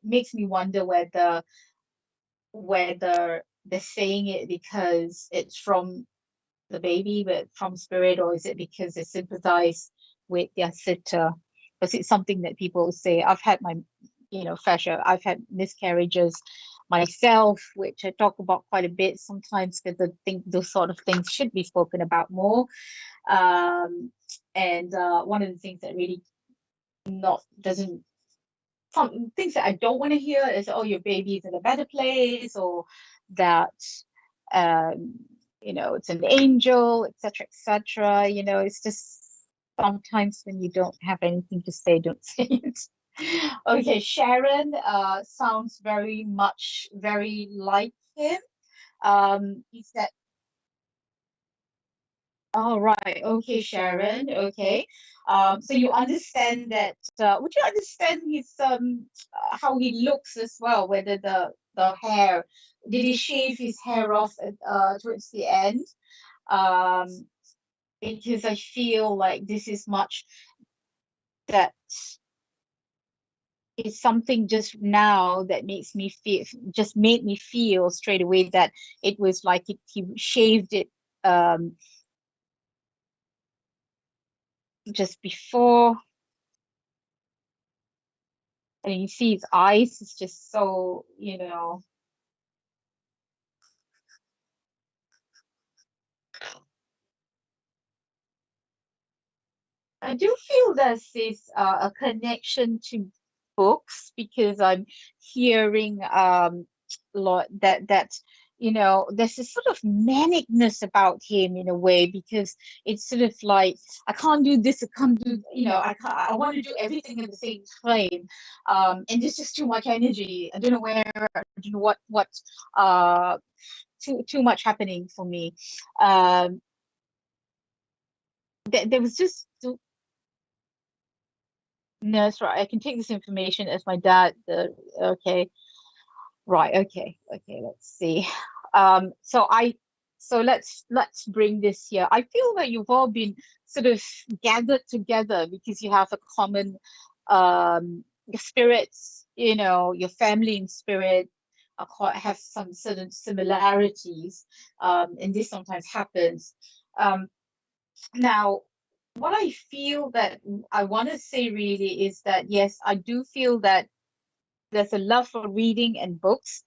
S2: makes me wonder whether they're saying it because it's from the baby, but from spirit, or is it because they sympathize with their sitter? Because it's something that people say. I've had my, fair share. I've had miscarriages myself, which I talk about quite a bit sometimes, because I think those sort of things should be spoken about more. And one of the things that really not doesn't some things that I don't want to hear is, "Oh, your baby's in a better place," or that um, it's an angel, etc., etc. It's just sometimes when you don't have anything to say, don't say it. Okay, Sharon sounds very much very like him. He said, "All right, okay, Sharon, okay." So you understand that? Would you understand his how he looks as well? Whether the hair, did he shave his hair off towards the end? Um, because I feel like this is much that is something just now that makes me feel, just made me feel straight away that it was like he shaved it just before. And you see his eyes is just so, I do feel there's this a connection to books, because I'm hearing lot that there's a sort of manicness about him in a way, because it's sort of like, I can't do this, I can't do, I want to do everything at the same time. And there's just too much energy. I don't know I don't know what too much happening for me. There was just nurse, right? I can take this information as my dad. Okay, right. Okay, let's see. So let's bring this here. I feel that you've all been sort of gathered together because you have a common spirits, your family in spirit have some certain similarities, and this sometimes happens. Now, what I feel that I want to say really is that, yes, I do feel that there's a love for reading and books,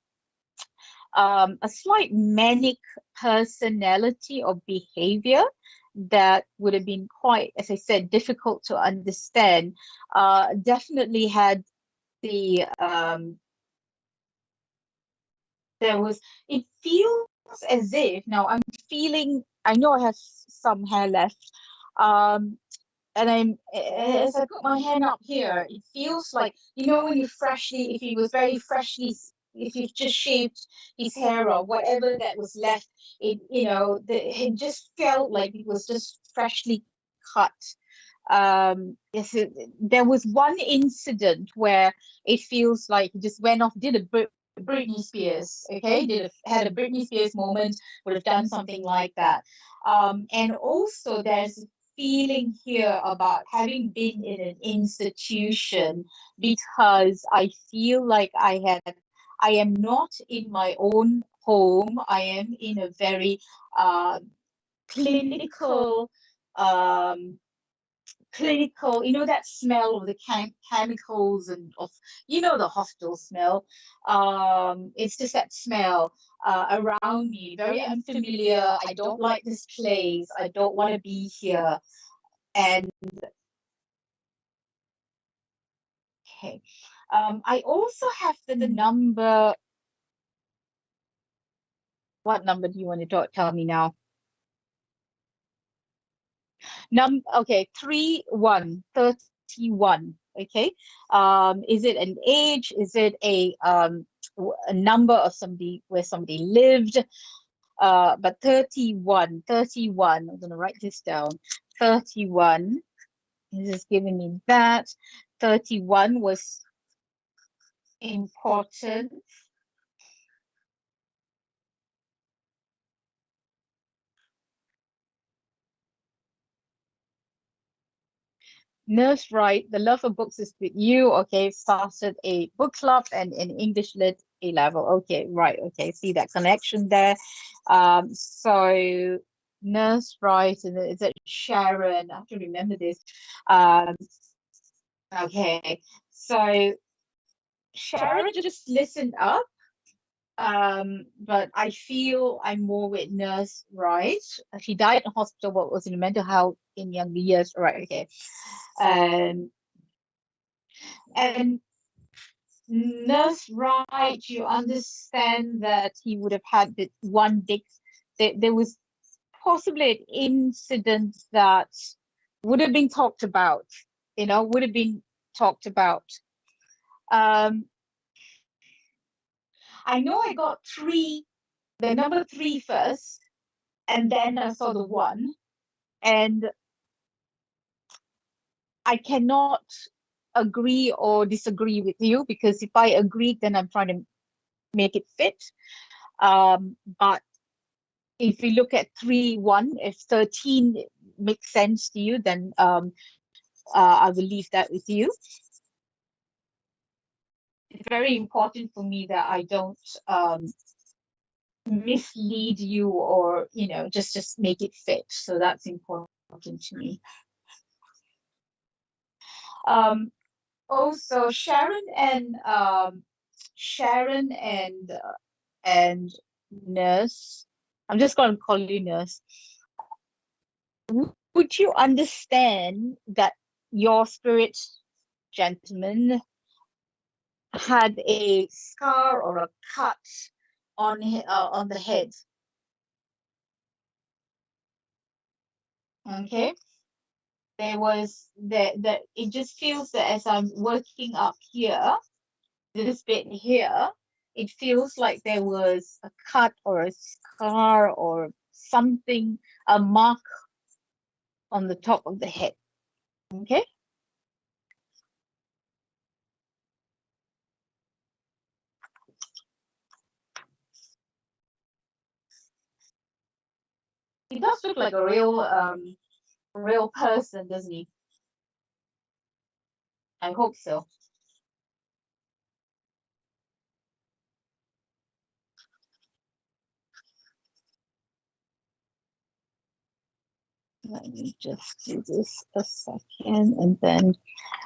S2: a slight manic personality or behavior that would have been quite, as I said, difficult to understand. Definitely had the it feels as if, now I'm feeling, I know I have some hair left, and as I put my hand up here, it feels like, when if he was very freshly, if he just shaved his hair or whatever that was left, it just felt like it was just freshly cut. Yes, there was one incident where it feels like he just went off, did a Britney Spears, okay, had a Britney Spears moment, would have done something like that. And also there's a feeling here about having been in an institution, because I feel like I am not in my own home. I am in a very clinical um that smell of the chemicals and of, the hospital smell. It's just that smell around me, very unfamiliar. I don't like this place, I don't want to be here. And okay, I also have the number. What number do you want to tell me now? Okay, 31. Okay. Is it an age? Is it a number of somebody, where somebody lived? But 31. I'm gonna write this down. 31. This is giving me that. 31 was important. Nurse Wright, the love of books is with you. Okay, started a book club and in English Lit A level. Okay, right. Okay, see that connection there. So Nurse Wright, and is it Sharon? I have to remember this. Okay, so Sharon just listened up. But I feel I'm more with Nurse Wright. She died in hospital, but was in mental health in younger years. Right. Okay. And Nurse Wright, you understand that he would have had the one big, there was possibly an incident that would have been talked about, would have been talked about. I know I got the number 3 first, and then I saw the 1, and I cannot agree or disagree with you, because if I agree, then I'm trying to make it fit. But if we look at 3-1, if 13 makes sense to you, then I will leave that with you. It's very important for me that I don't mislead you, or just make it fit. So that's important to me. Also, Sharon and Nurse, I'm just going to call you Nurse. Would you understand that your spirit gentleman had a scar or a cut on the head. Okay, that it just feels that as I'm working up here, this bit here, it feels like there was a cut or a scar or something, a mark on the top of the head. Okay. He does look like a real person, doesn't he? I hope so. Let me just do this a second and then,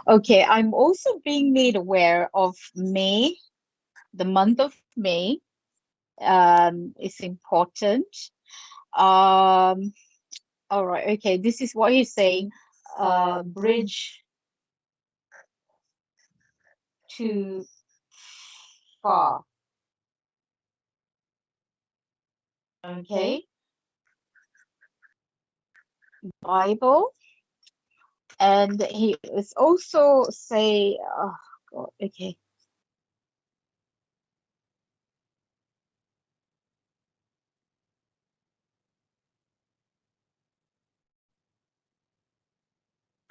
S2: okay, I'm also being made aware of May, the month of May. Is important. Um, all right, okay, this is what he's saying. Bridge too far. Okay. Bible. And he is also say, oh God, okay.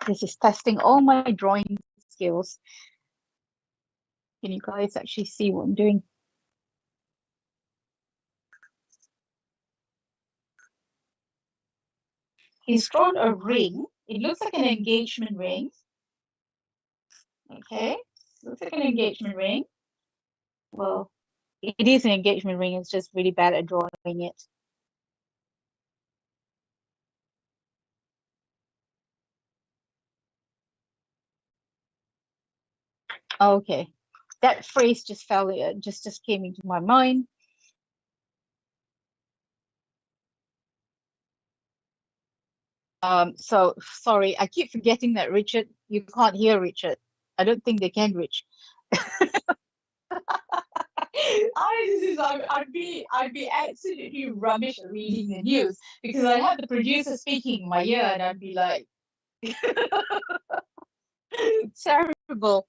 S2: This is testing all my drawing skills. Can you guys actually see what I'm doing? He's drawn a ring. It looks like an engagement ring. Okay, looks like an engagement ring. Well, it is an engagement ring. It's just really bad at drawing it. Okay, that phrase just fell. Just came into my mind. So sorry, I keep forgetting that Richard. You can't hear Richard. I don't think they can, Rich. I'd be absolutely rubbish at reading the news because I'd have the producer speaking in my ear and I'd be like, terrible.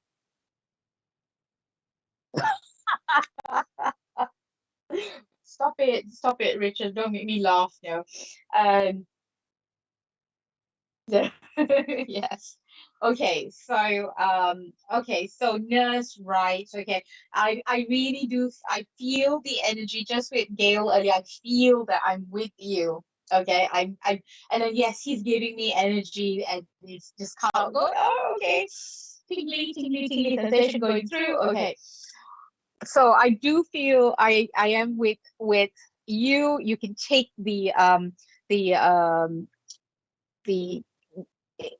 S2: Stop it, Richard. Don't make me laugh now. Um, yes. Okay, so nurse, right? Okay, I really do. I feel the energy just with Gail earlier. I feel that I'm with you. Okay, I and then yes, he's giving me energy, and it's just kind of going. Oh, okay, tingly, tingly, tingly sensation going through. Okay, so I do feel I am with you. You can take the the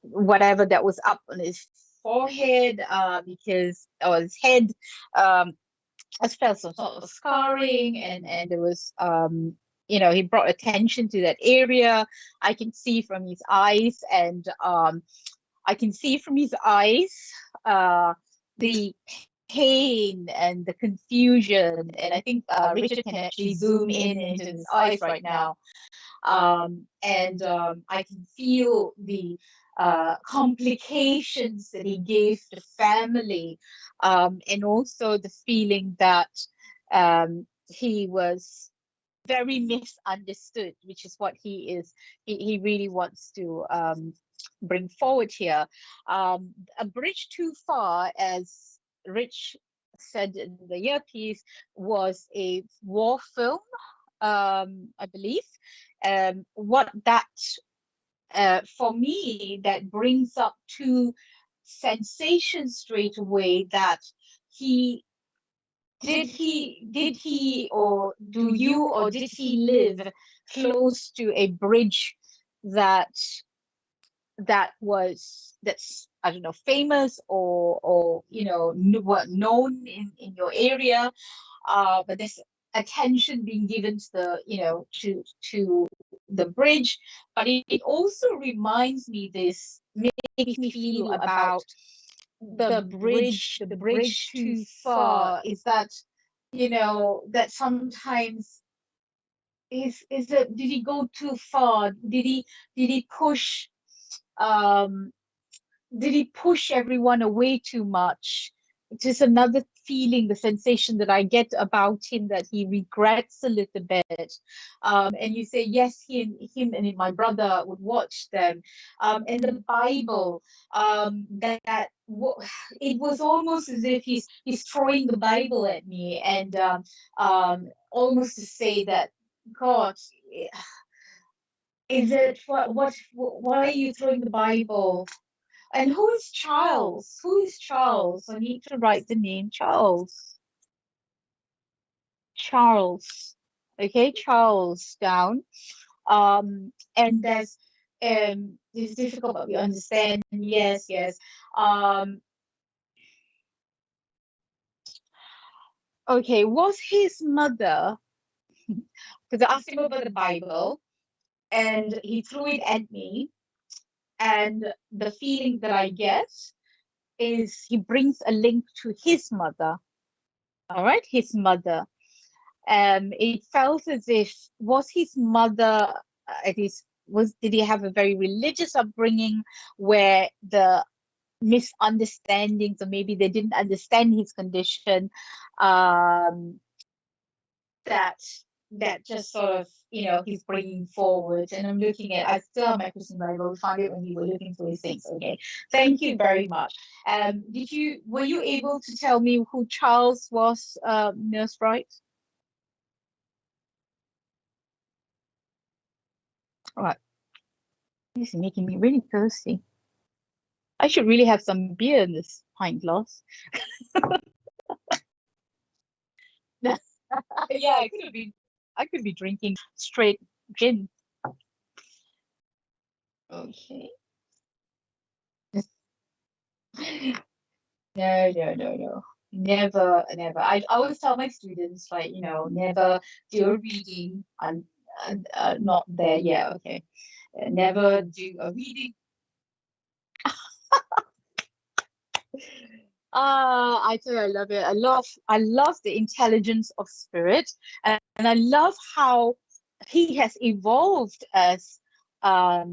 S2: whatever that was up on his forehead, because or his head, um I felt some sort of scarring, and there was, he brought attention to that area. I can see from his eyes, and I can see from his eyes the pain and the confusion, and I think Richard can actually zoom in into his eyes right now. And I can feel the complications that he gave the family, and also the feeling that he was very misunderstood, which is what he really wants to bring forward here. A bridge too far, as Rich said in the earpiece, was a war film, I believe. What that For me, that brings up two sensations straight away. That he did he or do you or did he live close to a bridge that that's, I don't know, famous, or what, known in your area, but there's attention being given to to the bridge. But it also reminds me, this makes me feel about the bridge too far, is that that sometimes is it, did he go too far? Did he um push everyone away too much? Just another feeling, the sensation that I get about him, that he regrets a little bit. And you say, yes, him and my brother would watch them. And the Bible, it was almost as if he's throwing the Bible at me, and almost to say that, God, is it why are you throwing the Bible? And who is Charles? Who is Charles? I need to write the name Charles. Charles. Okay, Charles down. And it's difficult, but we understand. Yes, yes. Um, okay, was his mother, because I asked him about the Bible and he threw it at me, and the feeling that I get is he brings a link to his mother. All right, his mother. It felt as if, was his mother, at least, did he have a very religious upbringing where the misunderstandings, or maybe they didn't understand his condition, um, that just sort of, he's bringing forward. And I'm looking at, I still have my Christian Bible, found it when you were looking for these things. Okay, thank you very much. Were you able to tell me who Charles was, Nurse Bright? All right. This is making me really thirsty. I should really have some beer in this pint glass. Yeah, I could be drinking straight gin. Okay. No, no, no, no. Never, never. I always tell my students, like, never do a reading. I'm not there yet. Okay. Never do a reading. I tell you, I love it. I love the intelligence of spirit, and I love how he has evolved as a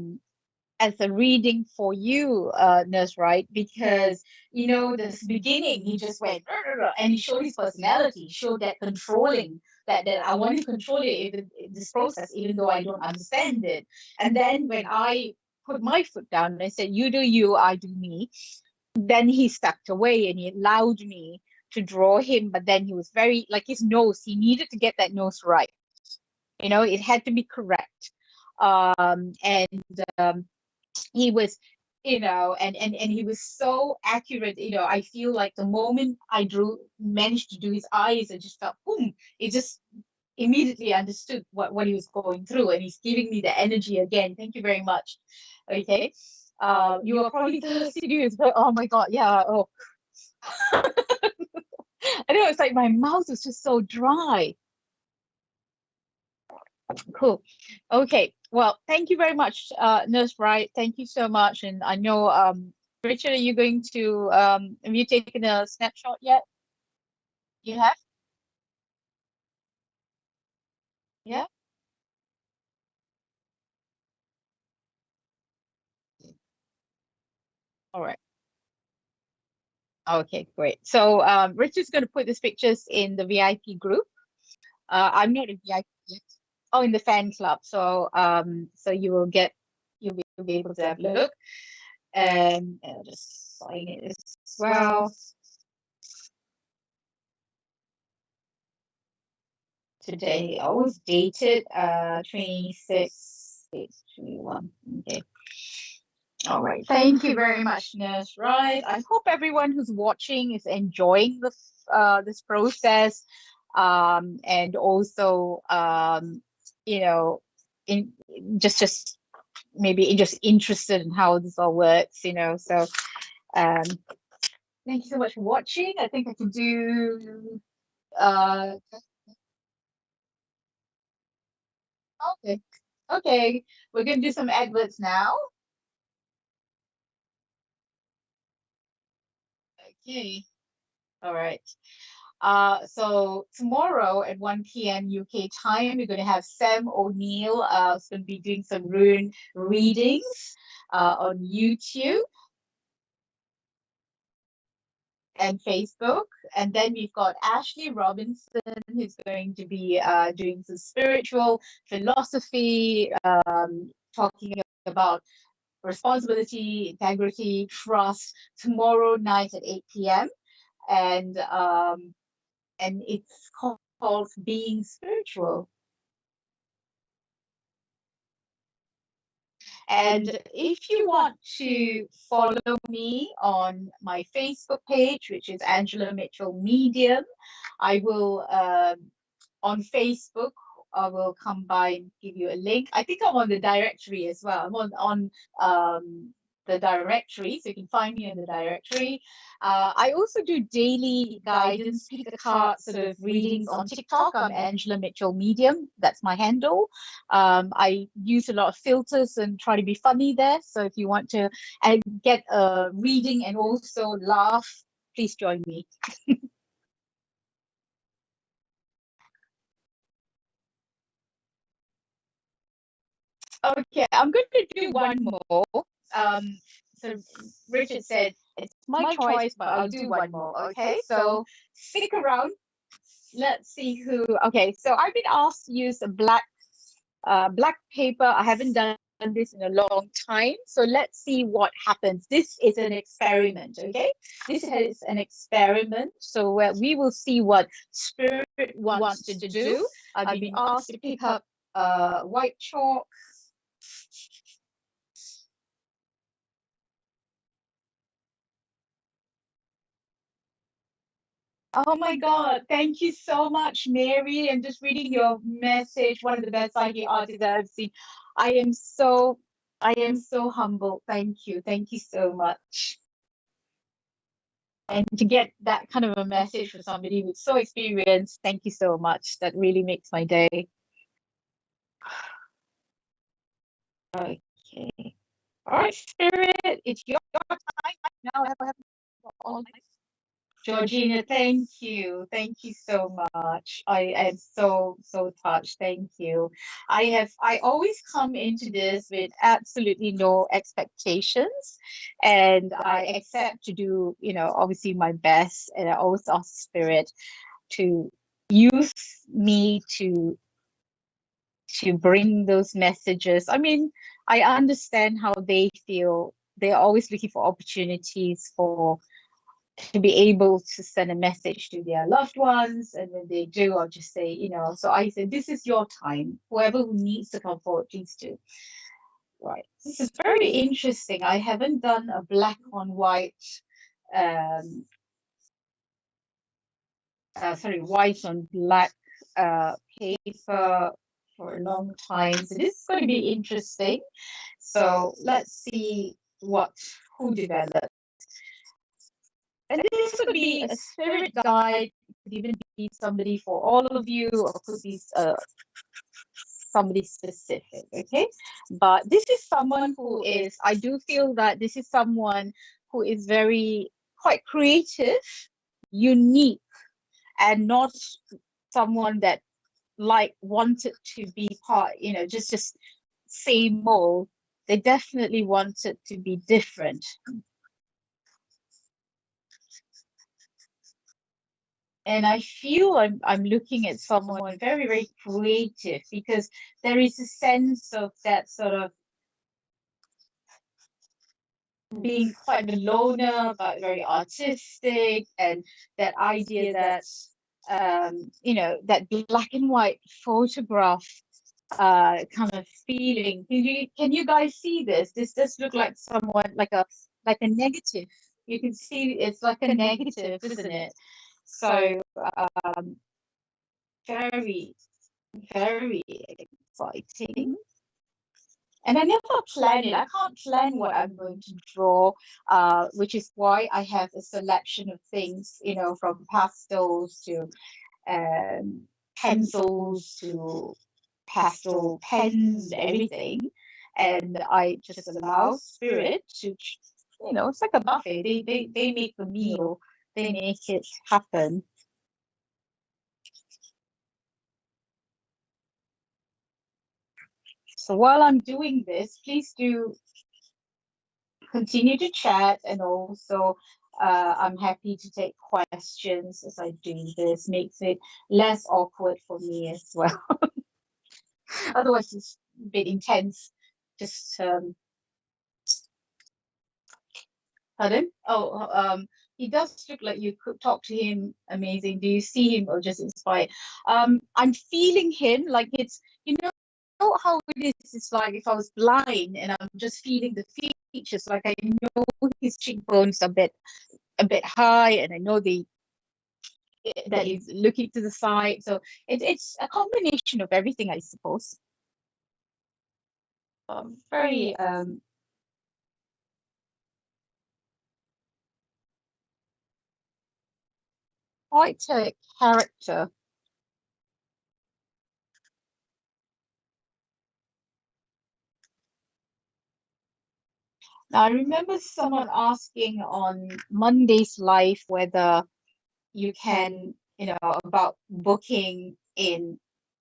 S2: reading for you, Nurse, right? Because this beginning, he just went "Rah, rah, rah," and he showed his personality, he showed that controlling, that I want to control it, even this process, even though I don't understand it. And then when I put my foot down and I said, "You do you, I do me," then he stepped away and he allowed me to draw him. But then he was very, like, his nose, he needed to get that nose right. It had to be correct. And he was, and he was so accurate. I feel like the moment I managed to do his eyes, I just felt, boom, it just immediately understood what he was going through, and he's giving me the energy again. Thank you very much. Okay. You are probably thirsty as well. Oh my God, yeah. Oh, I know, it's like my mouth is just so dry. Cool. Okay. Well, thank you very much, Nurse Bright. Thank you so much. And I know, Richard, are you going to, have you taken a snapshot yet? You have? Yeah? All right. Okay, great. So, Richard's going to put these pictures in the VIP group. I'm not a VIP yet. Oh, in the fan club. So you'll be able to have a look. And I'll just sign it as well. Today, I was dated 26/6/21. Okay. All right. Thank you very much, Nurse. Right. I hope everyone who's watching is enjoying this process, and also, you know, in just maybe just interested in how this all works. So, um, thank you so much for watching. I think I can do. Okay. Okay. We're gonna do some adverts now. Okay. All right. So tomorrow at 1 p.m. UK time, we're going to have Sam O'Neill, who's going to be doing some rune readings on YouTube and Facebook. And then we've got Ashley Robinson, who's going to be doing some spiritual philosophy, talking about responsibility, integrity, trust tomorrow night at 8 p.m. And it's called Being Spiritual. And if you want to follow me on my Facebook page, which is Angela Mitchell Medium, I will on Facebook. I will come by and give you a link. I think I'm on the directory as well. I'm on the directory, so you can find me in the directory. I also do daily guidance, speaker card sort of readings on TikTok. I'm Angela Mitchell Medium. That's my handle. I use a lot of filters and try to be funny there. So if you want to get a reading and also laugh, please join me. Okay, I'm going to do one more. So Richard said it's my choice, but I'll do one more. Okay, so stick around. Let's see who. Okay, so I've been asked to use a black paper. I haven't done this in a long time, so let's see what happens. This is an experiment. Okay, this is an experiment. So we will see what spirit wants to do. I've been asked to pick up white chalk. Oh my God, thank you so much, Mary. I'm just reading your message. One of the best psychic artists that I've seen. I am so, I am so humbled. Thank you. Thank you so much. And to get that kind of a message from somebody who's so experienced, thank you so much. That really makes my day. Okay. All right, Spirit, it's your time now. I have all my Georgina, thank you. Thank you so much. I am so, so touched. Thank you. I always come into this with absolutely no expectations, and I accept to do, obviously my best, and I always ask Spirit to use me to bring those messages. I mean, I understand how they feel. They're always looking for opportunities to be able to send a message to their loved ones. And when they do, I'll just say, so I say, this is your time. Whoever who needs to come forward, please do. Right. This is very interesting. I haven't done a black on white, white on black paper for a long time. So this is going to be interesting. So let's see who developed. And this could be a spirit guide, it could even be somebody for all of you, or could be somebody specific, okay? But this is someone who is, I do feel that this is someone who is quite creative, unique, and not someone that wanted to be part, just same old. They definitely wanted to be different. And I feel I'm looking at someone very, very creative, because there is a sense of that sort of being quite a loner, but very artistic, and that idea that that black and white photograph kind of feeling. Can you guys see this? This does look like someone like a negative. You can see it's like a negative, isn't it? So very, very exciting. And I never plan it. I can't plan what I'm going to draw, which is why I have a selection of things, from pastels to pencils to pastel pens, everything. And I just allow spirit to, it's like a buffet. They make the meal. They make it happen. So while I'm doing this, please do continue to chat, and also I'm happy to take questions as I do this. Makes it less awkward for me as well. Otherwise, it's a bit intense. Just pardon? Oh, he does look like you could talk to him. Amazing. Do you see him or just inspired? I'm feeling him. Like it's, you know how it is. It's like if I was blind and I'm just feeling the features. Like I know his cheekbones are a bit high, and I know that he's looking to the side. So it's a combination of everything, I suppose. Very quite a character. Now, I remember someone asking on Monday's live whether you can, about booking in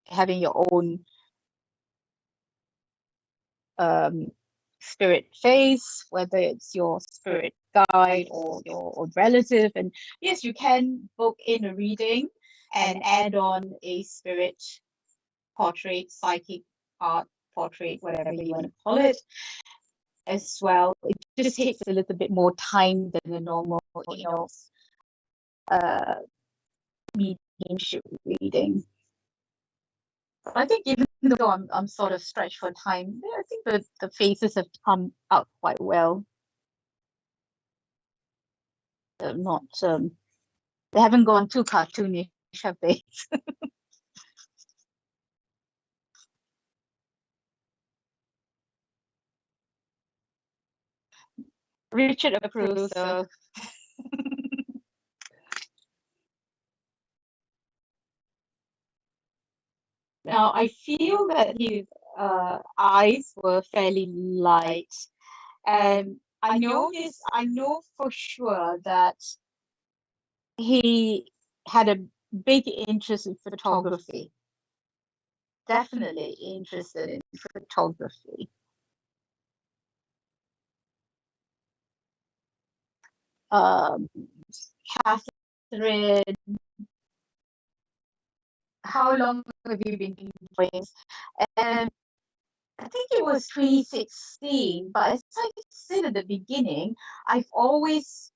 S2: having your own spirit face, whether it's your spirit guide or your own relative. And yes, you can book in a reading and add on a spirit portrait, psychic art portrait, whatever you want to call it, as well. It just takes a little bit more time than a normal, uh, mediumship reading. I think even though I'm sort of stretched for time, I think the faces have come out quite well. They're not they haven't gone too cartoonish, have they? Richard approves, so now I feel that his eyes were fairly light, and I know for sure that he had a big interest in photography. Definitely interested in photography. Um, Catherine, how long have you been doing drawings? And I think it was 2016, but as I said at the beginning, I've always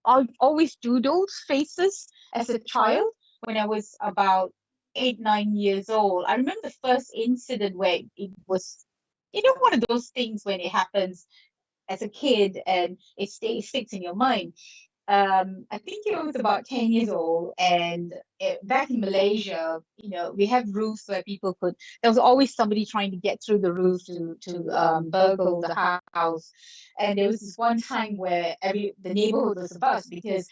S2: doodled faces as a child when I was about 8, 9 years old. I remember the first incident where it was, one of those things when it happens as a kid and sticks in your mind. I think it was about 10 years old, and back in Malaysia, we have roofs where people could. There was always somebody trying to get through the roof to burgle the house, and there was this one time where the neighborhood was a bust because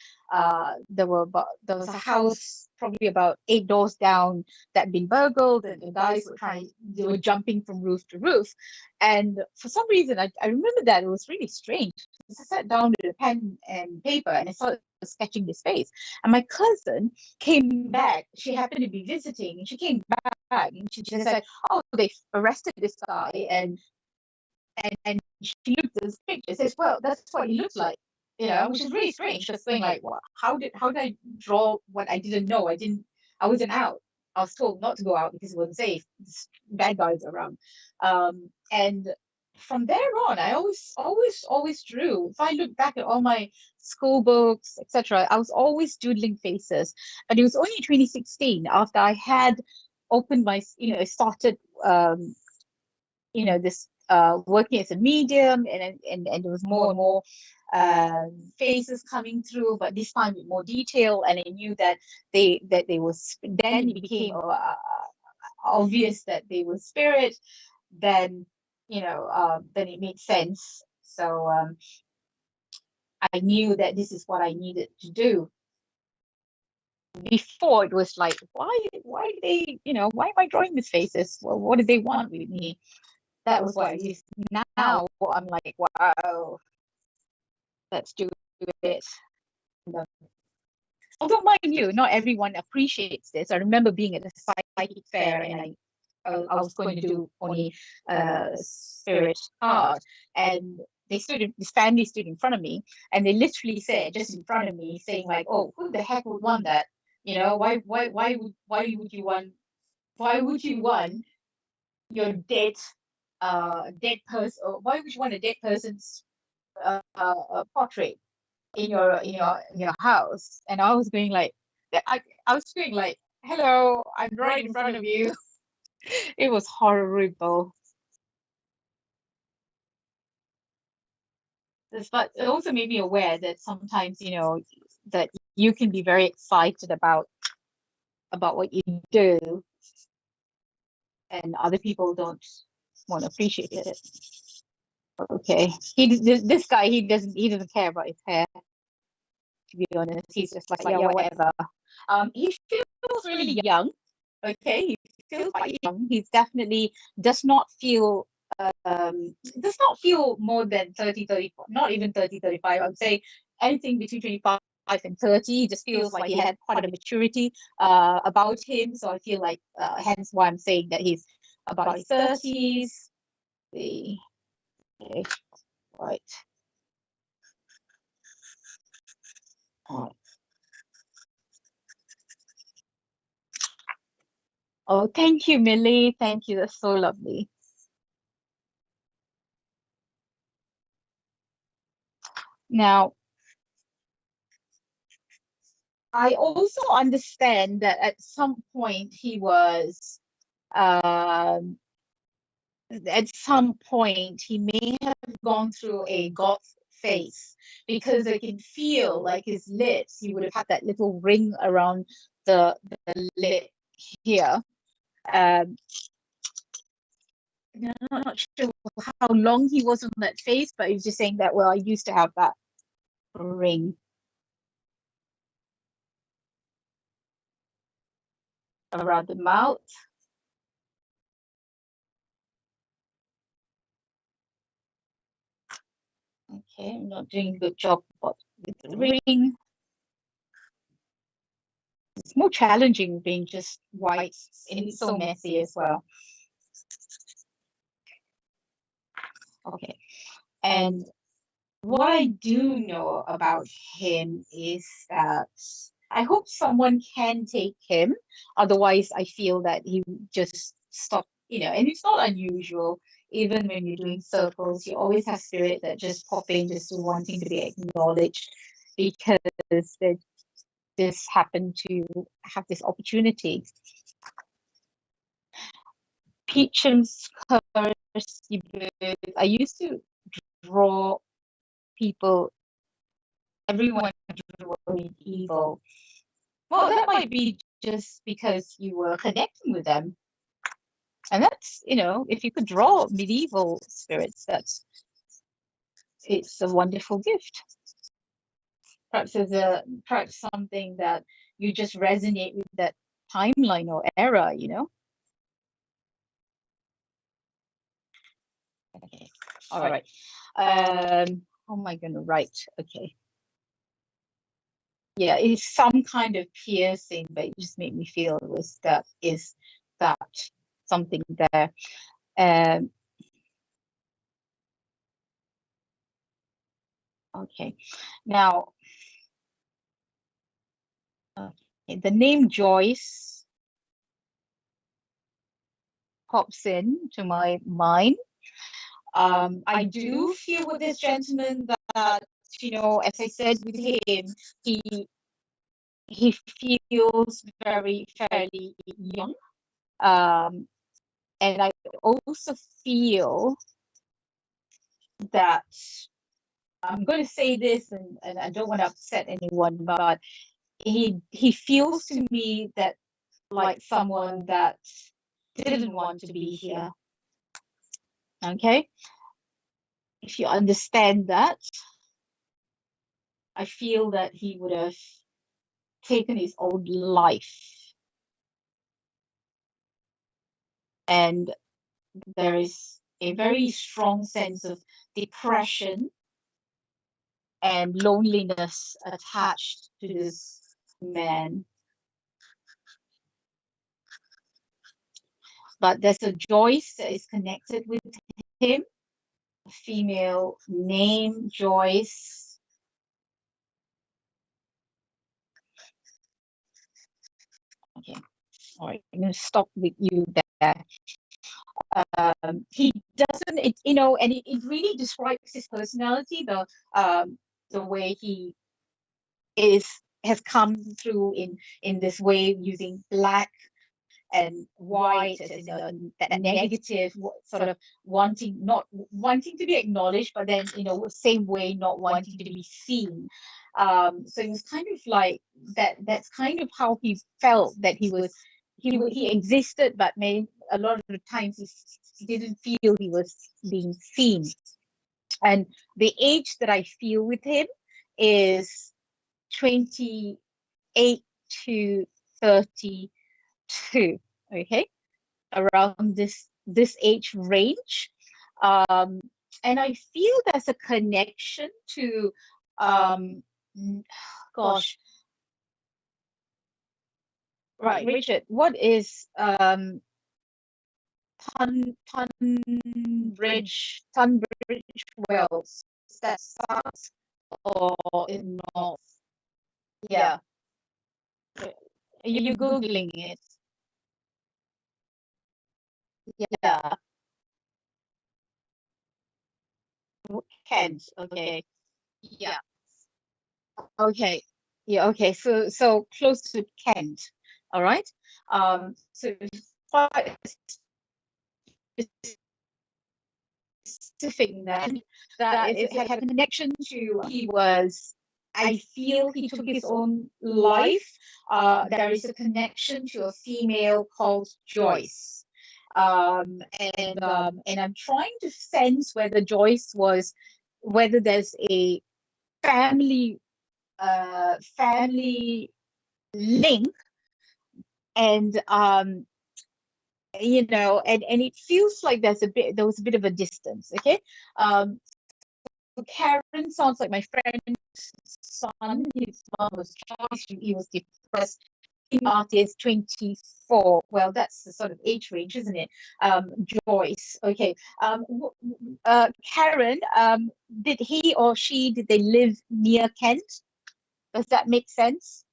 S2: there was a house probably about 8 doors down that had been burgled, and the guys they were jumping from roof to roof, and for some reason I remember that it was really strange. I sat down with a pen and paper and I started sketching this face. And my cousin came back. She happened to be visiting, and she came back and she just said, "Oh, they arrested this guy." And she looked at this picture and says, "Well, that's what he looks like." Which is really strange. Just saying like, well, how did I draw what I didn't know? I wasn't out. I was told not to go out because it wasn't safe. There's bad guys around. And from there on, I always drew. If I look back at all my school books, etc., I was always doodling faces. But it was only 2016 after I had opened started, this working as a medium, and there was more and more faces coming through, but this time with more detail, and I knew that they was then it became obvious that they were spirit. Then then it made sense. So I knew that this is what I needed to do. Before it was like, why they, why am I drawing these faces? Well, what do they want with me? That was what I used. Now I'm like, wow, let's do it. Although mind you, not everyone appreciates this. I remember being at a psychic fair, and I was going to do only spirit card, and this family stood in front of me, and they literally said, just in front of me, saying like, "Oh, who the heck would want that? Why would you want your dead person? Or why would you want a dead person's portrait in your house?" And I was going like, I was going like, "Hello, I'm right in front of you." It was horrible. But it also made me aware that sometimes, that you can be very excited about what you do, and other people don't want to appreciate it. Okay, this guy, he doesn't care about his hair. To be honest, he's just like, yeah, whatever. He feels really young. Okay, he feels quite young. He's definitely does not feel more than 30, 34, not even 30, 35. I would say anything between 25 and 30. He just feels like he had quite a maturity about him. So I feel like, hence why I'm saying that he's about his 30s. Okay, right. Oh, thank you, Millie. Thank you. That's so lovely. Now, I also understand that at some point um, he may have gone through a goth phase, because I can feel like his lips, he would have had that little ring around the lip here. I'm not sure how long he was on that phase, but he was just saying that, well, I used to have that ring around the mouth. Okay, I'm not doing a good job with the ring. It's more challenging being just white, and it's so messy as well. Okay, and what I do know about him is that I hope someone can take him. Otherwise, I feel that he just stop, and it's not unusual. Even when you're doing circles, you always have spirit that just pop in, just wanting to be acknowledged, because they just happen to have this opportunity. Peacham's curse. I used to draw people, everyone drew evil. Well, that might be just because you were connecting with them. And that's, if you could draw medieval spirits, it's a wonderful gift. Perhaps something that you just resonate with that timeline or era, Okay. All right. How am I going to write? Okay. Yeah, it's some kind of piercing, but it just made me feel is that something there. Okay. Now, the name Joyce pops in to my mind. I do feel with this gentleman that, as I said with him, he feels very fairly young. And I also feel that, I'm going to say this, and I don't want to upset anyone, but he feels to me that like someone that didn't want to be here. Okay? If you understand that, I feel that he would have taken his own life. And there is a very strong sense of depression and loneliness attached to this man. but there's a Joyce that is connected with him, a female name Joyce. Okay, all right, I'm going to stop with you there. He doesn't, and it really describes his personality, the way he has come through in this way, using black and white as in that negative sort of not wanting to be acknowledged, but then same way not wanting to be seen. So it was kind of like that. That's kind of how he felt, that he existed, but a lot of the times he didn't feel he was being seen. And the age that I feel with him is 28 to 32. Okay, around this age range. And I feel there's a connection to gosh. Right, Richard, what is Tunbridge Wells? Is that south or in north? Yeah. Are you Googling it? Yeah. Kent. Okay. Yeah. Okay. Yeah. Okay. So close to Kent. All right. So quite specific then, that it had a connection to I feel he took his own life. There is a connection to a female called Joyce. And I'm trying to sense whether whether there's a family link, and and it feels like there was a bit of a distance. Okay. Karen sounds like my friend's son. His mom was Joyce. He was depressed. Artist 24. Well, that's the sort of age range, isn't it? Joyce. Okay. Karen, did they live near Kent? Does that make sense?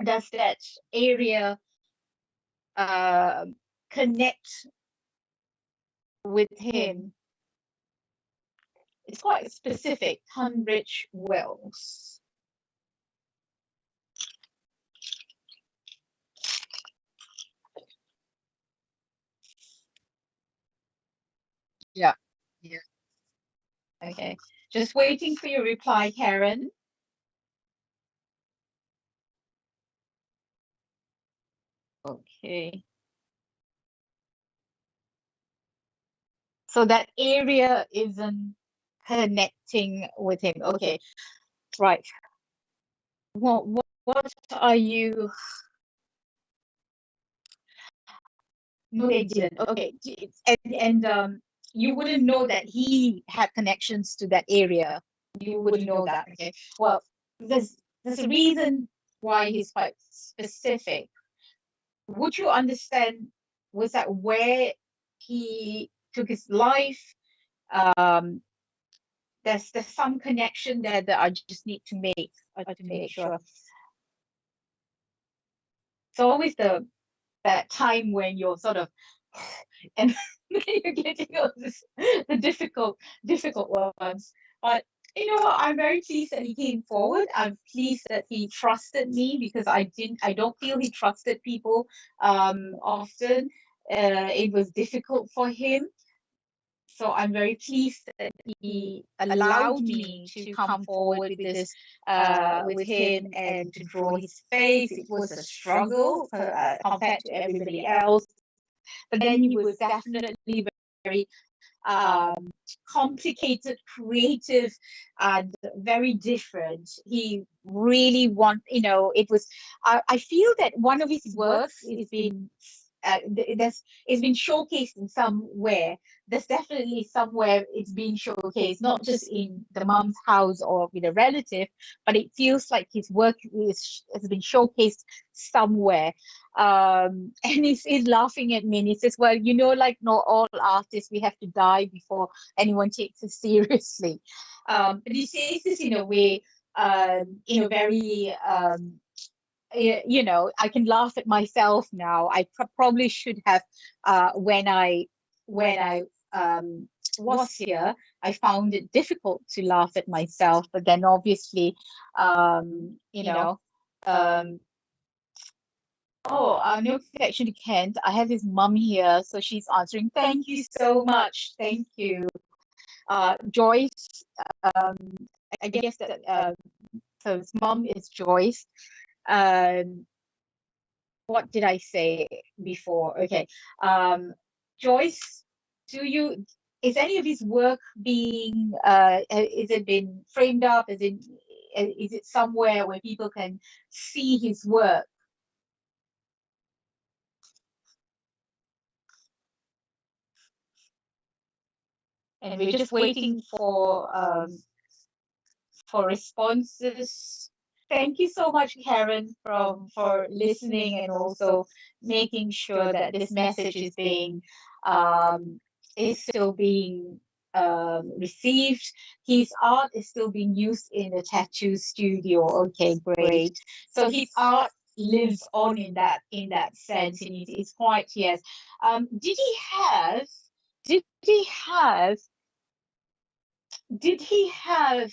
S2: Does that area connect with him? It's quite specific. Tunbridge Wells. Yeah. Yeah. Okay. Just waiting for your reply, Karen. Okay. So that area isn't connecting with him. Okay. Right. What are you? No, they didn't. Okay. And you wouldn't know that he had connections to that area. You wouldn't know that. Okay. Well, there's a reason why he's quite specific. Would you understand? Was that where he took his life? There's some connection there that I just need to make sure. It's always that time when you're sort of and you're getting all the difficult ones. But you know what? I'm very pleased that he came forward. I'm pleased that he trusted me, because I don't feel he trusted people often. It was difficult for him. So I'm very pleased that he allowed me to come forward with this, with him, and to draw his face. It was a struggle compared to everybody else, but then he was definitely very complicated, creative, and very different. He really it was. I feel that one of his works has been it's been showcased in somewhere. There's definitely somewhere it's being showcased, not just in the mom's house or with a relative, but it feels like his work has been showcased somewhere. And he's laughing at me and he says, well, like not all artists, we have to die before anyone takes us seriously. But he says this in a way, very I can laugh at myself now. I probably should have, when I was here, I found it difficult to laugh at myself. But then obviously, um, no connection to Kent. I have his mum here, so she's answering. Thank you so much. Thank you. Joyce, um, I guess that so his mum is Joyce. What did I say before? Okay. Joyce, is any of his work being is it been framed up? Is it somewhere where people can see his work? And we're just waiting for responses. Thank you so much, Karen, for listening and also making sure that this message is still being received. His art is still being used in the tattoo studio. Okay, great. So his art lives on in that sense, and it's quite, yes. Did he have? Did he have?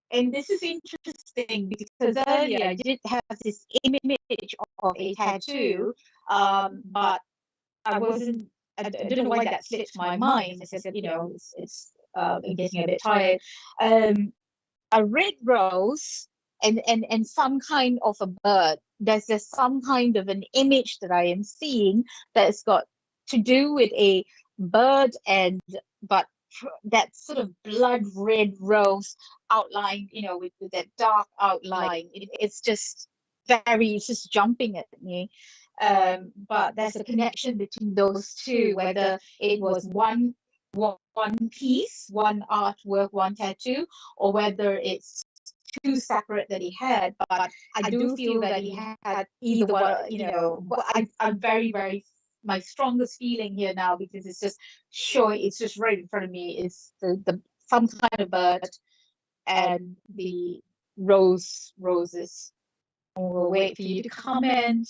S2: And this is interesting because earlier I did have this image of a tattoo, but I wasn't. I don't know why that slipped my mind. I said, it's I'm getting a bit tired. A red rose and some kind of a bird. There's some kind of an image that I am seeing that's got to do with a bird but that sort of blood red rose outline, with that dark outline. It's just jumping at me. But there's a connection between those two, whether it was one piece, one artwork, one tattoo, or whether it's two separate that he had. But I do feel that he had either one. I'm very, very, my strongest feeling here now, because it's just right in front of me, is the some kind of bird and the roses. We'll wait for you to comment.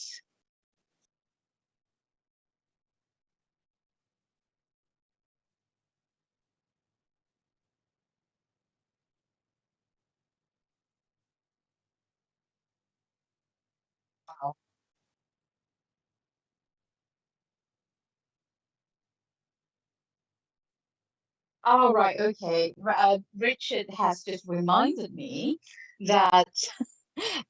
S2: Wow. Oh, right. Okay. Richard has just reminded me that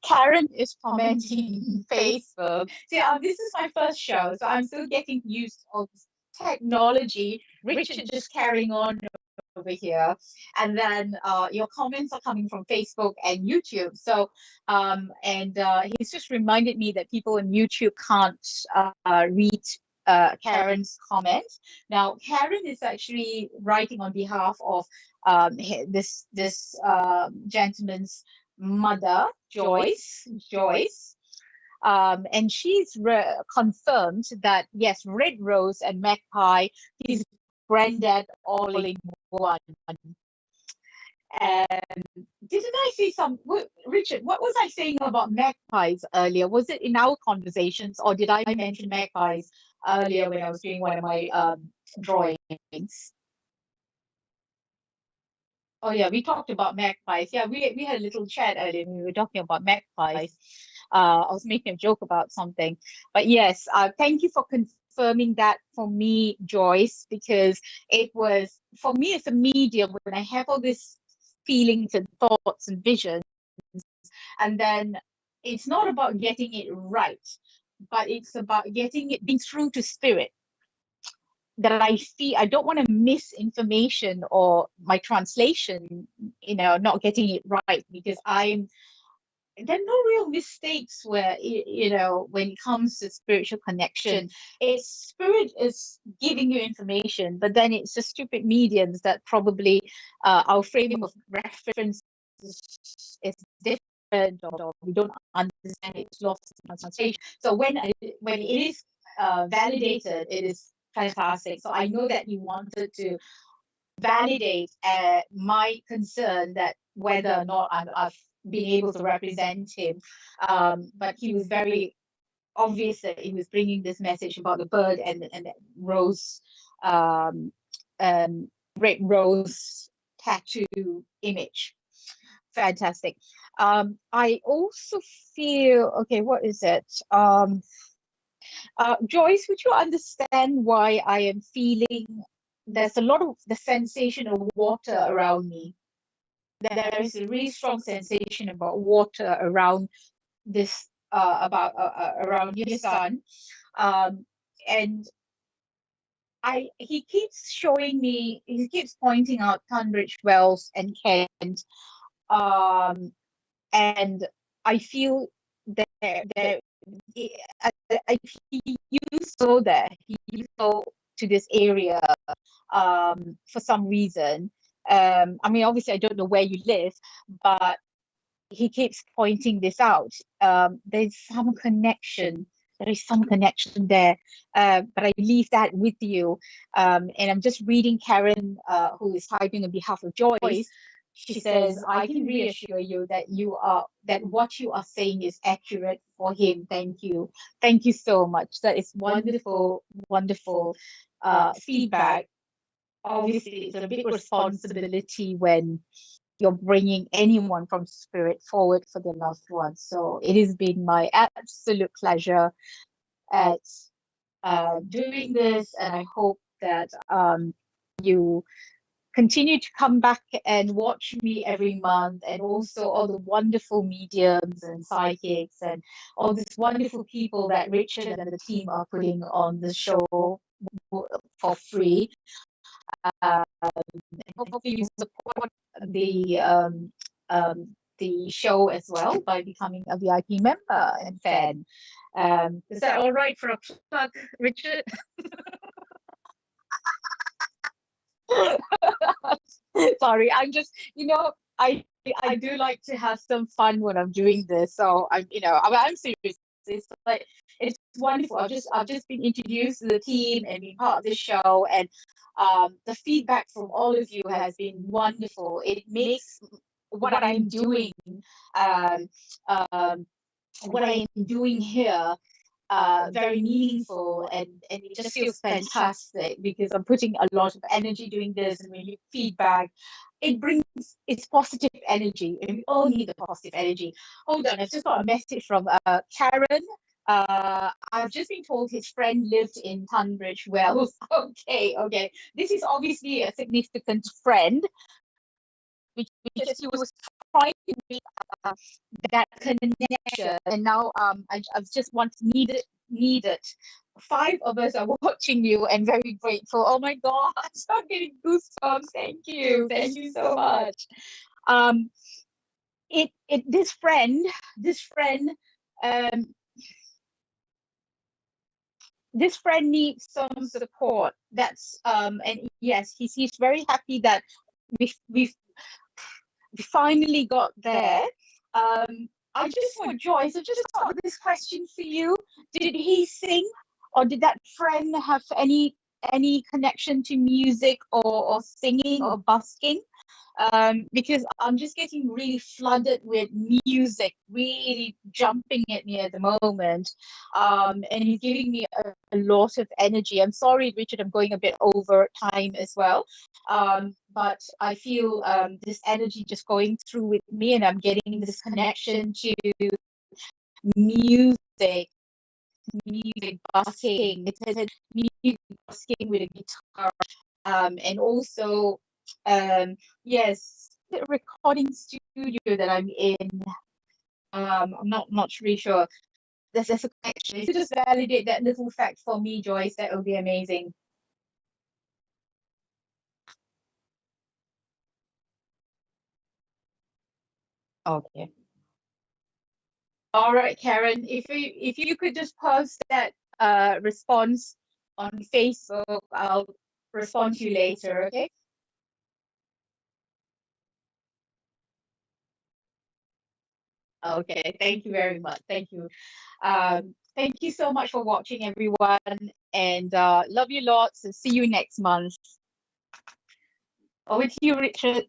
S2: Karen is commenting on Facebook. See, this is my first show, so I'm still getting used to this technology. Richard just carrying on over here, and then your comments are coming from Facebook and YouTube. So, and he's just reminded me that people on YouTube can't read Karen's comments. Now, Karen is actually writing on behalf of this gentleman's mother, Joyce. And she's confirmed that yes, Red Rose and Magpie, his granddad, all in one. And didn't I say Richard, what was I saying about magpies earlier? Was it in our conversations, or did I mention magpies earlier when I was doing one of my drawings? Oh yeah, we talked about magpies. Yeah, we had a little chat earlier. We were talking about magpies. I was making a joke about something, but yes, thank you for confirming that for me, Joyce, because it was, for me as a medium, when I have all these feelings and thoughts and visions, and then it's not about getting it right, but it's about being true to spirit, that I see. I don't want to miss information or my translation, not getting it right, because there are no real mistakes where when it comes to spiritual connection. It's spirit is giving you information, but then it's the stupid mediums that probably our frame of reference is different, or we don't understand, it's lost in translation. So when it is validated, it is fantastic. So I know that he wanted to validate my concern that whether or not I've been able to represent him. But he was very obvious that he was bringing this message about the bird and that rose, um, red rose tattoo image. Fantastic. I also feel, okay, what is it? Joyce, would you understand why I am feeling there's a lot of the sensation of water around me? There is a really strong sensation about water around this, about around your son. Um, and he keeps showing me, he keeps pointing out Tunbridge Wells and Kent. Um, and I feel there if you go there, you go to this area for some reason. I mean, obviously, I don't know where you live, but he keeps pointing this out. There's some connection. There is some connection there, but I leave that with you. And I'm just reading Karen, who is typing on behalf of Joyce. She says, "I can reassure you that what you are saying is accurate for him. Thank you so much. That is wonderful, wonderful feedback. Obviously, it's a big responsibility when you're bringing anyone from spirit forward for their loved ones. So it has been my absolute pleasure at doing this, and I hope that you continue to come back and watch me every month, and also all the wonderful mediums and psychics and all these wonderful people that Richard and the team are putting on the show for free. And hopefully you support the show as well by becoming a VIP member and fan. Is that all right for a plug, Richard? Sorry, I'm just, I do like to have some fun when I'm doing this. So I'm serious. It's wonderful. I've just been introduced to the team and been part of the show, and the feedback from all of you has been wonderful. It makes what I'm doing, um, um, what I am doing here, very meaningful, and it just feels fantastic because I'm putting a lot of energy doing this, and when you feedback, it's positive energy, and we all need the positive energy. Hold on, I've just got a message from Karen. I've just been told his friend lived in Tunbridge Wells. Okay. This is obviously a significant friend, because he was trying to make uh, that connection, and now I've just once needed. Five of us are watching you and very grateful. Oh my God, I'm getting goosebumps. Thank you so much. Um, this friend, um, this friend needs some support. And yes, he's very happy that we've we finally got there. I just want Joyce. I just got this question for you. Did he sing, or did that friend have any connection to music, or singing or busking? Because I'm just getting really flooded with music, really jumping at me at the moment. And he's giving me a lot of energy. I'm sorry, Richard, I'm going a bit over time as well. But I feel this energy just going through with me, and I'm getting this connection to music, music busking. It says music busking with a guitar. And also, yes, the recording studio that I'm in. I'm not really sure. There's a connection. If you just validate that little fact for me, Joyce, that would be amazing. Okay. All right, Karen, if you could just post that response on Facebook, I'll respond to you later, okay? Okay, thank you very much. Thank you. Thank you so much for watching, everyone, and love you lots, and see you next month. Over to you, Richard.